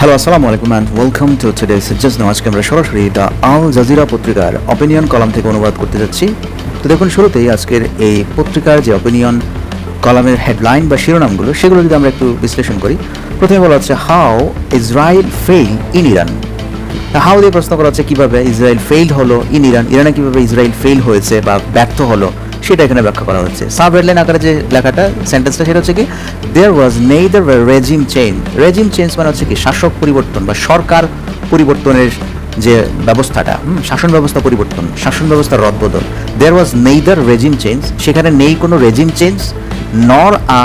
Hello, আসসালামু আলাইকুম and welcome to today's just now. আজকে আমরা সরাসরি দ্য আল জাজিরা পত্রিকার অপিনিয়ন কলাম থেকে অনুবাদ করতে যাচ্ছি। তো দেখুন, শুরুতেই আজকের এই পত্রিকার যে অপিনিয়ন কলামের হেডলাইন বা শিরোনামগুলো সেগুলো যদি আমরা একটু বিশ্লেষণ করি। প্রথমে বলা হচ্ছে how Israel fail in Iran. How দিয়ে প্রশ্ন করা হচ্ছে কীভাবে ইসরায়েল ফেইল্ড হলো ইন ইরান, ইরানে কীভাবে ইসরায়েল ফেইল হয়েছে বা ব্যর্থ হলো সেটা এখানে ব্যাখ্যা করা হচ্ছে। সাব হেডলাইন আকারে যে লেখাটা সেন্টেন্সটা সেটা হচ্ছে কি, there was neither regime change. Regime change মানে হচ্ছে কি শাসক পরিবর্তন বা সরকার পরিবর্তনের যে ব্যবস্থাটা, শাসন ব্যবস্থা পরিবর্তন, শাসন ব্যবস্থার রদবদল। There was neither regime change, সেখানে নেই কোনো regime change, nor a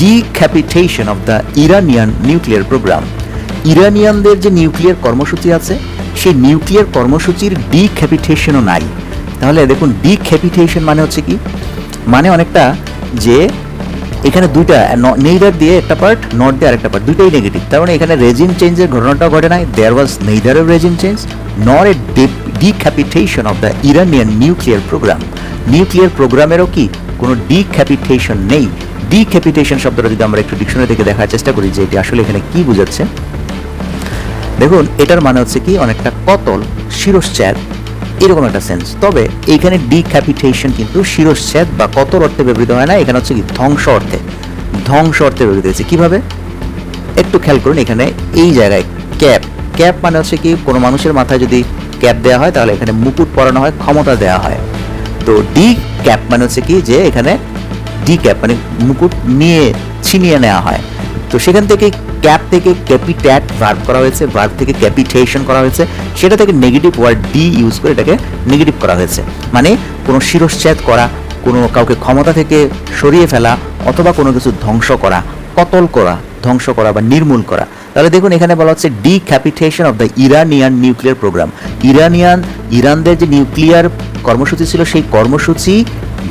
decapitation of the Iranian nuclear program. ইরানিয়ানদের যে নিউক্লিয়ার কর্মসূচি আছে সেই নিউক্লিয়ার কর্মসূচির ডিক্যাপিটেশনও নাই। তাহলে দেখুন, ডিক্যাপিটেশন মানে হচ্ছে কি, মানে অনেকটা যে এখানে দুইটা নেইদার দিয়ে একটা পার্ট, নট দিয়ে আরেকটা পার্ট, দুইটাই নেগেটিভ। তার মানে এখানে রেজিম চেঞ্জের ঘটনাটাও ঘটে নাই। There was neither a regime change nor a decapitation of the Iranian nuclear program. Nuclear প্রোগ্রামেরও কি কোনো ডিক্যাপিটেশন নেই। ডিক্যাপিটেশন শব্দটা যদি আমরা একটু ডিকশনারি থেকে দেখার চেষ্টা করি যে এটি আসলে এখানে কি বোঝাচ্ছে, দেখুন এটার মানে হচ্ছে কি অনেকটা কতল, শিরশ্ছেদ, এরকম একটা সেন্স। তবে এইখানে ডিক্যাপিটেশন কিন্তু শিরশ্ছেদ বা কতল অর্থে ব্যবহৃত হয় না, এখানে হচ্ছে কি ধ্বংস অর্থে, ধ্বংস অর্থে ব্যবহৃত হয়েছে। কীভাবে একটু খেয়াল করুন, এখানে এই জায়গায় ক্যাপ, ক্যাপ মানে হচ্ছে কি কোনো মানুষের মাথায় যদি ক্যাপ দেওয়া হয় তাহলে এখানে মুকুট পরানো হয়, ক্ষমতা দেওয়া হয়। তো ডি ক্যাপ মানে হচ্ছে কি যে এখানে ডি ক্যাপ মানে মুকুট নিয়ে ছিনিয়ে নেওয়া হয়। তো সেখান থেকে ক্যাপ থেকে ক্যাপিট্যাট ভার্ব করা হয়েছে, ভার্ব থেকে ক্যাপিটেশন করা হয়েছে, সেটা থেকে নেগেটিভ ওয়ার্ড ডি ইউজ করে এটাকে নেগেটিভ করা হয়েছে। মানে কোনো শিরশ্ছেদ করা, কোনো কাউকে ক্ষমতা থেকে সরিয়ে ফেলা, অথবা কোনো কিছু ধ্বংস করা, কতল করা, ধ্বংস করা বা নির্মূল করা। তাহলে দেখুন এখানে বলা হচ্ছে decapitation of the Iranian nuclear program. ইরানদের যে নিউক্লিয়ার কর্মসূচি ছিল সেই কর্মসূচি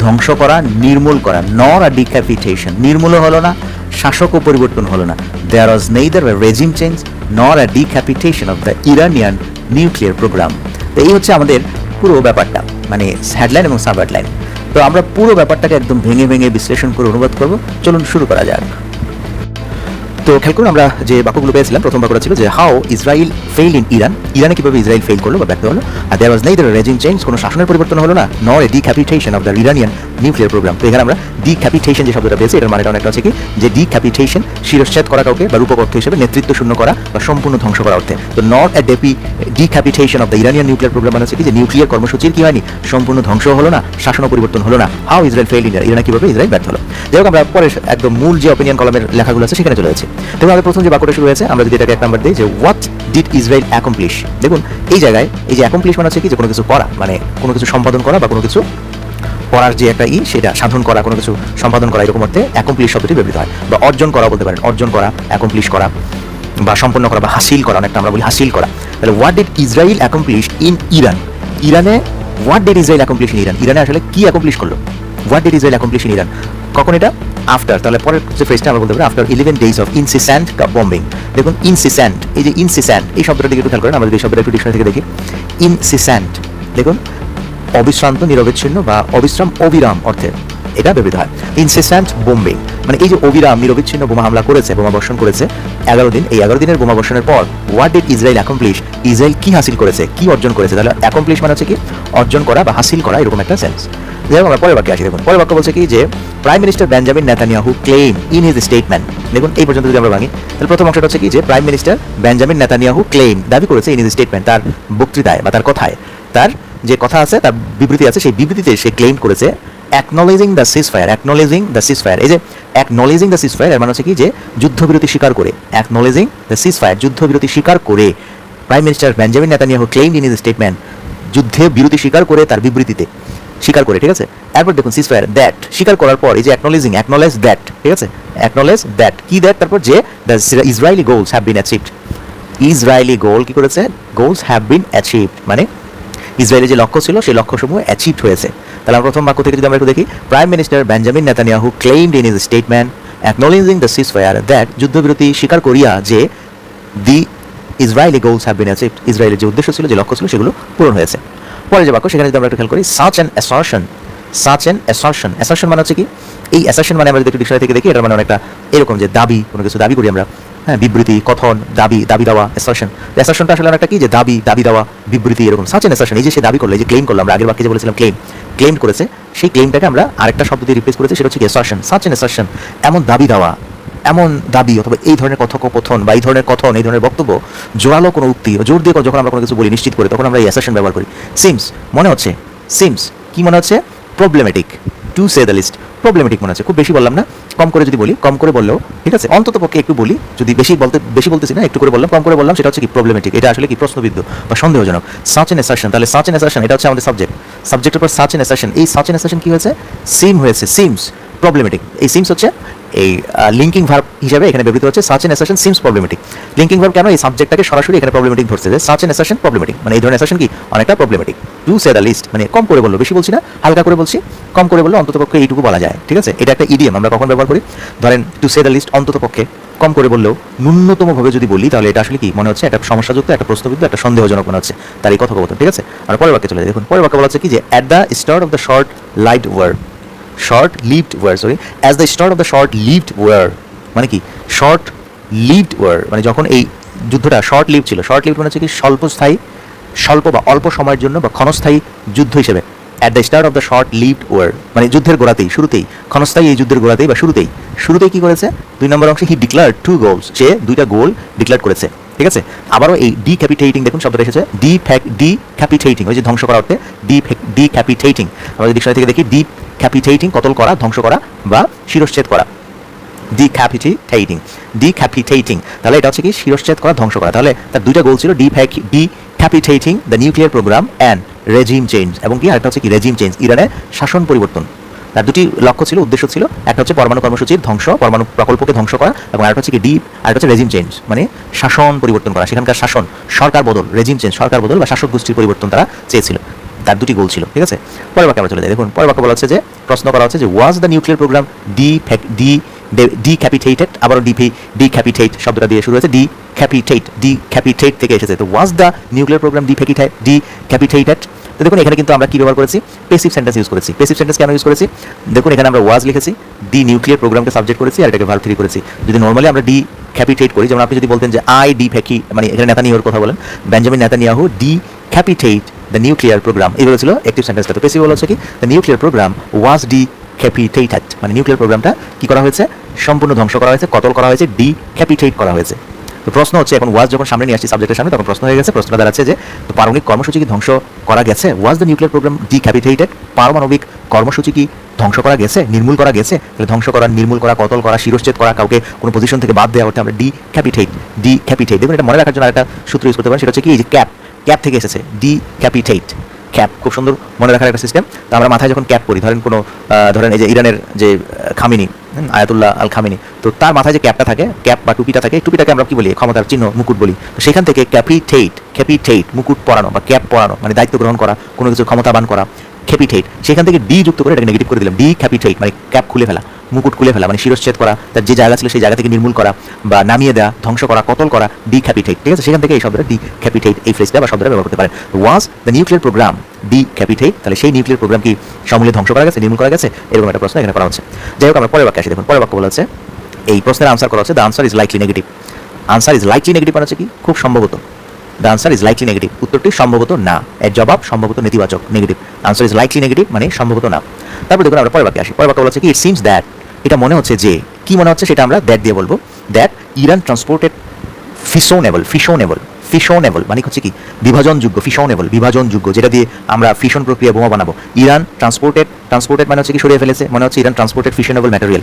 ধ্বংস করা, নির্মূল করা। নর আর ডিক্যাপিটেশন, নির্মূলও হলো না, শাসকও পরিবর্তন হলো না। There was neither a regime change nor a decapitation of the Iranian nuclear program. তো এই হচ্ছে আমাদের পুরো ব্যাপারটা, মানে হেডলাইন এবং সাব হেডলাইন। তো আমরা পুরো ব্যাপারটাকে একদম ভেঙে ভেঙে বিশ্লেষণ করে অনুবাদ করব। চলুন শুরু করা যাক। তো খেয়াল করুন, আমরা যে বাক্যগুলো পেয়েছিলাম, প্রথম বাক্যটা ছিল যে how Israel fail in Iran. ইরানে কিভাবে ইসরায়েল ফেইল করলো বা ব্যর্থ হলো। আর there was neither regime change, কোনো শাসনের পরিবর্তন হলো না, nor a decapitation of the Iranian nuclear program. তো এখানে আমরা ডিক্যাপিটেশন যে শব্দটা পেয়েছি এটার মানেটা অনেকটা হচ্ছে কি যে ডিক্যাপিটেশন শিরশ্ছেদ করা কাউকে, বা রূপক অর্থ হিসেবে নেতৃত্ব শূন্য করা বা সম্পূর্ণ ধ্বংস করা অর্থে। তো not a decapitation of the Iranian nuclear program মানে হচ্ছে কি যে নিউক্লিয়ার কর্মসূচির কি হয়নি, সম্পূর্ণ ধ্বংস হলো না, শাসনও পরিবর্তন হলো না। How Israel fail in Iran, ইরানে কিভাবে ইসরায়েল ব্যর্থ হলো। যাই হোক, আমরা পরে একদম মূল যে অপিনিয়ন কলামের লেখাগুলো আছে সেখানে চলে যাচ্ছি। দেখুন আমাদের প্রথম যে বাক্যটা শুরু হয়েছে, আমরা যদি এটাকে এক নাম্বার দিই যে হোয়াট ডিড ইসরায়েল অ্যাকমপ্লিশ। দেখুন এই জায়গায় এই যে অ্যাকমপ্লিশ মানে হচ্ছে কি যে কোনো কিছু করা, মানে কোনো কিছু সম্পাদন করা বা কোনো কিছু করার যে একটা সেটা সাধন করা, কোনো কিছু সম্পাদন করা, এরকম অর্থে অ্যাকমপ্লিশ শব্দটি ব্যবহৃত হয়। বা অর্জন করা বলতে পারেন, অর্জন করা, অ্যাকমপ্লিশ করা বা সম্পন্ন করা বা হাসিল করা, অনেকটা আমরা বলি হাসিল করা। তাহলে what did Israel accomplish in Iran. ইরানে what did Israel accomplish in Iran, ইরানে আসলে কি অ্যাকমপ্লিশ করলো। What did Israel accomplish in Iran, কখন এটা আফটার। তাহলে পরের যে ফ্রেজটা আমরা বলতে পারি আফটার 11 days অফ ইনসিস্যান্ট বম্বিং। দেখুন ইনসিস্যান্ট, এই যে ইনসিস্যান্ট এই শব্দটা দিকে একটু খেয়াল করেন, আমরা যদি শব্দটা একটু ডিকশনারি থেকে দেখি। ইনসিস্যান্ট দেখুন অবিশ্রান্ত, নিরবচ্ছিন্ন বা অবিশ্রাম, অবিরাম অর্থে এটা ব্যবহৃত হয়। ইনসিস্ট্যান্ট বোম্বিং মানে এই যে অবিরাম নিরবিচ্ছিন্ন বোমা হামলা করেছে, বোমা বর্ষণ করেছে 11 দিন। এই 11 দিনের বোমা বর্ষণের পর what did Israel accomplish, Israel কি হাসিল করেছে, কি অর্জন করেছে। তাহলে অ্যাকমপ্লিশ মানে হচ্ছে কি অর্জন করা বা হাসিল করা, এরকম একটা সেন্স। যেমন আমরা পরের বাক্যে আসি। দেখুন পরের বাক্য বলছে কি যে prime minister Benjamin Netanyahu claim in his statement. দেখুন এই পর্যন্ত যদি আমরা ভাঙি তাহলে প্রথম অংশটা হচ্ছে কি যে prime minister Benjamin Netanyahu claim, দাবি করেছে ইন হিজ স্টেটমেন্ট, তার বক্তৃতায় বা তার কথায়, তার যে কথা আছে, তার বিবৃতি আছে, সেই বিবৃতিতে সে ক্লেম করেছে অ্যাকনোলেজিং দ্য সিজফায়ার। অ্যাকনোলেজিং দ্য সিজফায়ার, এই যে অ্যাকনোলেজিং দ্য সিজফায়ার এর মানে হচ্ছে কি যে যুদ্ধবিরতি স্বীকার করে। অ্যাকনোলেজিং দ্য সিজফায়ার, যুদ্ধবিরতি স্বীকার করে। Prime minister Benjamin Netanyahu claimed in his statement, যুদ্ধে বিরতি স্বীকার করে তার বিবৃতিতে স্বীকার করে, ঠিক আছে। এরপর দেখুন সিজফায়ার দ্যাট, স্বীকার করার পর এই যে অ্যাকনোলেজিং, অ্যাকনোলেজ দ্যাট, ঠিক আছে, অ্যাকনোলেজ দ্যাট কি দ্যাট, তারপর যে the Israeli goals have been achieved. Israeli goal কি করেছে, গোলস হ্যাভ বিন অ্যাচিভড মানে ইসরায়েলের যে লক্ষ্য ছিল সেই লক্ষ্যসমূহ অ্যাচিভড হয়েছে। তাহলে আমরা প্রথম বাক্য থেকে যদি আমরা একটু দেখি, prime minister Benjamin Netanyahu claimed in his statement acknowledging the ceasefire that, যুদ্ধবিরতি স্বীকার করিয়া যে the Israeli goals have been achieved, ইসরায়েলের যে উদ্দেশ্য ছিল, যে লক্ষ্য ছিল সেগুলো পূরণ হয়েছে। পরে যে বাক্য সেখানে যদি আমরা একটু খেয়াল করি, such an assertion. Such an assertion, assertion মানে হচ্ছে কি এই অ্যাসারশন মানে আমরা যদি একটু ডিকশনারি থেকে দেখি এটার মানে অনেকটা এরকম যে দাবি, কোনো কিছু দাবি করি আমরা, হ্যাঁ, বিবৃতি, কথন, দাবি, দাবি দেওয়া, অ্যাসারশন। অ্যাসারশনটা আসলে একটা কি, যে দাবি, দাবি দেওয়া, বিবৃতি, এরকম সাচ এন অ্যাসারশন। এই যে সে দাবি করলো, এই যে ক্লেম করলো, আমরা আগের বাক্যে যে বলেছিলাম ক্লেম করেছে, সেই ক্লেমটাকে আমরা আরেকটা শব্দ দিয়ে রিপ্লেস করেছি, সেটা হচ্ছে অ্যাসারশন, সাচ এন অ্যাসারশন। এমন দাবি দেওয়া, এমন দাবি অথবা এই ধরনের কথোপকথন বা এই ধরনের কথন, এই ধরনের বক্তব্য, জোরালো কোনো উক্তি, জোর দিয়ে যখন আমরা কোনো কিছু বলি, নিশ্চিত করে, তখন আমরা এই অ্যাসারশন ব্যবহার করি। সিমস মনে হচ্ছে, সিমস কি মনে হচ্ছে, problematic, to say the least, problematic মনে হচ্ছে। খুব বেশি বললাম না, কম করে যদি বলি, কম করে বললেও ঠিক আছে, অন্তত পক্ষে একটু বলি, যদি বেশি বলতেছি না, একটু করে বললাম, কম করে বললাম, সেটা হচ্ছে কি প্রবলেমেটিক। এটা আসলে কি প্রশ্নবিদ্ধ বা সন্দেহজনক। সাচ এন অ্যাসারশন, তাহলে সাচ এন অ্যাসারশন এটা হচ্ছে আমাদের সাবজেক্টের পর সাচ এন অ্যাসারশন। এই সাচ এন অ্যাসারশন কি হয়েছে, সিম হয়েছে, সিমস প্রবলেমেটিক। এই সিমস হচ্ছে এই লিঙ্কিং ভার্ব হিসেবে এখানে ব্যবহৃত হচ্ছে। Such N assertion seems problematic. Linking verb কেন, এই সাবজেক্টটাকে সরাসরি এখানে প্রবলেমেটিক ধরছে, যে সাচ এন অ্যাসারশন প্রবলেমেটিক, মানে এই ধরনের অ্যাসারশন কি অনেকটা problematic. To say the least মানে কম করে বললো, বেশি বলছি না, হালকা করে বলছি, কম করে বললো, অন্তত পক্ষে এইটুকু বলা যায়, ঠিক আছে। এটা একটা ইডিয়াম, আমরা কখন ব্যবহার করি, ধরেন টু সে দ্য লিস্ট, অন্তত পক্ষে, কম করে বললেও, ন্যূনতমভাবে যদি বলি, তাহলে এটা আসলে কি মনে হচ্ছে, একটা সমস্যাযুক্ত, একটা প্রশ্নবিদ্ধ, একটা সন্দেহজনক মনে হচ্ছে তার এই কথোপকথন, ঠিক আছে। আর পরের বাক্যে চলে যাই, দেখুন পরের বাক্য বলা হচ্ছে কি, যে at the start of the short lived war, short lived war, sorry, as the start of the short lived war, মানে কি শর্ট লিভড ওয়ার, মানে যখন এই যুদ্ধটা শর্ট লিভ ছিল, শর্ট লিভ মানে হচ্ছে কি স্বল্পস্থায়ী, স্বল্প বা অল্প সময়ের জন্য বা ক্ষণস্থায়ী যুদ্ধ হিসেবে। At the start of the short lived war মানে যুদ্ধের গোড়াতেই, শুরুতেই, ক্ষণস্থায়ী এই যুদ্ধের গোড়াতেই বা শুরুতেই কি করেছে, 2 নম্বর অংশে হি ডিক্লার 2 গোলস, সে 2টা গোল ডিক্লার করেছে, ঠিক আছে। আবারও এই ডিক্যাপিটেটিং, দেখুন শব্দটা এসেছে ডিক্যাপিটেটিং, ওই যে ধ্বংস করা অর্থে ডিক্যাপিটেটিং। আমরা যদি ডিকশনারি থেকে দেখি, ডিক্যাপিটেটিং কতল করা, ধ্বংস করা বা শিরশ্ছেদ করা, ডিক্যাপিটেটিং, তাহলে এটা হচ্ছে কি শিরশ্ছেদ করা, ধ্বংস করা। তাহলে তার 2টা গোল ছিল, decapitating the nuclear program and regime change, এবং কি আরেকটা হচ্ছে কি রেজিম চেঞ্জ, ইরানের শাসন পরিবর্তন। তার 2টি লক্ষ্য ছিল, উদ্দেশ্য ছিল, একটা হচ্ছে পরমাণু কর্মসূচির ধ্বংস, পরমাণু প্রকল্পকে ধ্বংস করা, এবং আরেকটা হচ্ছে কি আরেকটা হচ্ছে রেজিম চেঞ্জ, মানে শাসন পরিবর্তন করা, সেখানকার শাসন, সরকার বদল, রেজিম চেঞ্জ, সরকার বদল বা শাসক গোষ্ঠীর পরিবর্তন তারা চেয়েছিল। তার 2টি গোল ছিল, ঠিক আছে। পরের বাক্যে আমরা চলে যাই, দেখুন পরের বাক্য বলা হচ্ছে যে, প্রশ্ন করা হচ্ছে যে, ওয়াজ দ্য নিউক্লিয়ার প্রোগ্রাম ডিক্যাপিটেটেড, আবারও ডিক্যাপিটেট শব্দটা দিয়ে শুরু হয়েছে, ডিক্যাপিটেট থেকে এসেছে, তো ওয়াজ দ্য নিউক্লিয়ার প্রোগ্রাম ডিক্যাপিটেটেড। তো দেখুন এখানে কিন্তু আমরা কি ব্যবহার করেছি, পেসিভ সেন্টেন্স ইউজ করেছি। পেসিভ সেন্টেন্স কেন ইউজ করেছি, দেখুন এখানে আমরা ওয়াজ লিখেছি, ডি নিউক্লিয়ার প্রোগ্রামকে সাবজেক্ট করেছি, আর এটাকে ভার্ব 3 করেছি। যদি নর্মালি আমরা ডিক্যাপিটেট করি, যেমন আপনি যদি বলতেন যে আই ডিফ্যাকি, মানে এখানে নেতানিয়াহুর কথা বলেন, Benjamin Netanyahu decapitate the nuclear program, এই বলেছিল অ্যাক্টিভ সেন্টেন্সটা। তো পেসিভ হচ্ছে কি, the nuclear program was decapitated, মানে নিউক্লিয়ার প্রোগ্রামটা কি করা হয়েছে, সম্পূর্ণ ধ্বংস করা হয়েছে, কতল করা হয়েছে, ডিক্যাপিটেট করা হয়েছে। তো প্রশ্ন হচ্ছে, এখন ওয়াজ যখন সামনে নিয়ে আসছি সাবজেক্টের সামনে, তখন প্রশ্ন হয়ে গেছে, প্রশ্নটা দাঁড়াচ্ছে যে, তো পারমাণবিক কর্মসূচি কি ধ্বংস করা গেছে, ওয়াজ দ্য নিউক্লিয়ার প্রোগ্রাম ডিক্যাপিটেটেড, পারমাণবিক কর্মসূচি কি ধ্বংস করা গেছে, নির্মূল করা গেছে। তাহলে ধ্বংস করা, নির্মূল করা, কতল করা, শিরশ্ছেদ করা, কাউকে কোনো পজিশন থেকে বাদ দেওয়া হতে আমরা ডিক্যাপিটেট। দেখুন এটা মনে রাখার জন্য একটা সূত্র ইউজ করতে পারেন, সেটা হচ্ছে কি, এই যে ক্যাপ থেকে এসেছে, ডিক্যাপিটেট, ক্যাপ, খুব সুন্দর মনে রাখার একটা সিস্টেম। তো আমরা মাথায় যখন ক্যাপ পরি, ধরেন এই যে ইরানের যে খামিনি, আয়াতুল্লাহ আল খামিনি, তো তার মাথায় যে ক্যাপটা থাকে, ক্যাপ বা টুপিটা থাকে, টুপিটাকে আমরা কি বলি, ক্ষমতার চিহ্ন, মুকুট বলি। তো সেখান থেকে ক্যাপিটেট মুকুট পরানো বা ক্যাপ পরানো, মানে দায়িত্ব গ্রহণ করা, কোনো কিছু ক্ষমতাবান করা, ক্যাপিটেট, সেখান থেকে ডি যুক্ত করে এটাকে নেগেটিভ করে দিলাম, ডিক্যাপিটেট মানে ক্যাপ খুলে ফেলা, মুকুট খুলে ফেলা, মানে শিরশ্ছেদ করা, তার যে জায়গা ছিল সেই জায়গা থেকে নির্মূল করা বা নামিয়ে দেওয়া, ধ্বংস করা, কতল করা, ডিক্যাপিটেট, ঠিক আছে। সেখান থেকে এই শব্দটা ডিক্যাপিটেট, এই ফ্রেজটা বা শব্দটা ব্যবহার করতে পারেন। ওয়াজ দ্য নিউক্লিয়ার প্রোগ্রাম ডিক্যাপিটেট, তাহলে সেই নিউক্লিয়ার প্রোগ্রাম কি সমূলে ধ্বংস করা গেছে, নির্মূল করা গেছে, এরকম একটা প্রশ্ন এখানে করা হচ্ছে। যাই হোক, আমরা পরের বাক্যে আসি, দেখুন পরের বাক্য বলা হচ্ছে, এই প্রশ্নের আনসার করা হচ্ছে, the answer is likely negative. Answer is likely negative মানে হচ্ছে কি, খুব সম্ভবত, the answer is likely negative, উত্তরটি সম্ভবত না, এর জবাব সম্ভবত নেতিবাচক, negative. Answer is likely negative মানে সম্ভবত না। তারপর দেখুন আমরা পরের বাক্যে আসি, পরের বাক্য বলা হচ্ছে কি, ইট সিমস দ্যাট, এটা মনে হচ্ছে যে, কি মনে হচ্ছে সেটা আমরা দ্যাট দিয়ে বলবো, দ্যাট ইরান ট্রান্সপোর্টেড ফিশনেবল মানে হচ্ছে কি, বিভাজনযোগ্য, বিভাজনযোগ্য, যেটা দিয়ে আমরা ফিশন প্রক্রিয়া বোমা বানাবো। ইরান ট্রান্সপোর্টেড মানে হচ্ছে কি, সরিয়ে ফেলেছে, মনে হচ্ছে ইরান ট্রান্সপোর্টেড ফিশনেবল ম্যাটেরিয়াল,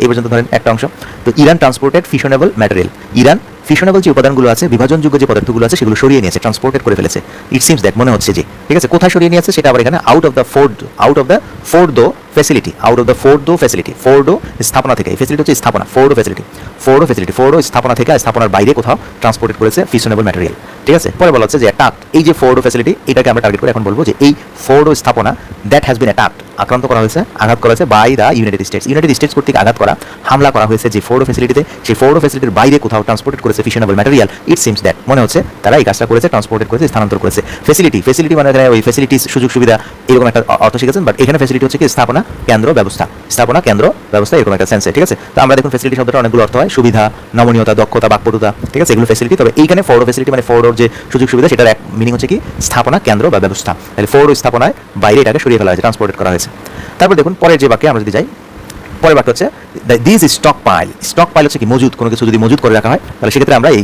এই পর্যন্ত ধরেন একটা অংশ। তো ইরান ট্রান্সপোর্টেড ফিশনেবল ম্যাটেরিয়াল, ইরান ফিশনেবল যে উপাদানগুলো আছে, বিভাজনযোগ্য যে পদার্থগুলো আছে, সেগুলো সরিয়ে নিয়েছে, ট্রান্সপোর্টেড করে ফেলেছে। ইট সিমস দ্যাট মনে হচ্ছে যে, ঠিক আছে, কোথায় সরিয়ে নিয়েছে সেটা আবার এখানে, out of the Fordow facility, Fordow স্থাপনা থেকে, এই ফ্যাসিলিটি হচ্ছে স্থাপনা, ফোর্ডো স্থাপনা থেকে, স্থাপনার বাইরে কোথাও ট্রান্সপোর্টেড করেছে ফিশনেবল ম্যাটেরিয়াল, ঠিক আছে। পরে বলা হচ্ছে যে অ্যাটাক, এই যে ফোর্ডো ফ্যাসিলিটি, এটাকে আমরা টার্গেট করে এখন বলবো যে এই ফোর্ডো স্থাপনা দ্যাট হ্যাজ বিন অ্যাটাকড, আক্রান্ত করা হয়েছে, আঘাত করা হয়েছে by the United States. United States কর্তৃক আঘাত করা, হামলা করা হয়েছে যে ফোর্ডো ফ্যাসিলিটিতে, সেই ফোর্ডো ফ্যাসিলিটির বাইরে কোথাও ট্রান্সপোর্টেড করেছে ফিশনেবল ম্যাটেরিয়াল। ইট সিমস দ্যাট, মনে হচ্ছে তারা এই কাজটা করেছে, ট্রান্সপোর্টেড করেছে, স্থানান্তর করেছে। ফ্যাসিলিটি মানে এখানে ওই ফ্যাসিলিটিস সুযোগ সুবিধা এরকম একটা অর্থ শিখেছেন, বাট এখানে ফ্যাসিলিটি হচ্ছে কি স্থাপনা কেন্দ্র ব্যবস্থা, স্থাপনা কেন্দ্র ব্যবস্থা এরকম একটা সেন্সে, ঠিক আছে। তো আমরা দেখুন ফ্যাসিলিটি শব্দটা অনেকগুলো অর্থ হয়, সুবিধা, নমনীয়তা, দক্ষতা, বাকপটুতা, ঠিক আছে, এগুলো ফ্যাসিলিটি। তবে এইখানে ফোর্ডো ফ্যাসিলিটি মানে ফোর্ডোর যে সুযোগ সুবিধা সেটার এক মিনিং হচ্ছে কি স্থাপনা কেন্দ্র বা ব্যবস্থা। তাহলে ফোর্ডো স্থাপনায় বাইরে এটাকে সরিয়ে ফেলা হয়েছে, ট্রান্সপোর্টেড করা হয়েছে। তারপর দেখুন পরের যে বাক্যে আমরা যদি যাই, পরের বাক্য হচ্ছে this stockpile. Stockpile হচ্ছে কি মজুদ, কোনো কিছু যদি মজুদ করে রাখা হয় তাহলে সেক্ষেত্রে আমরা এই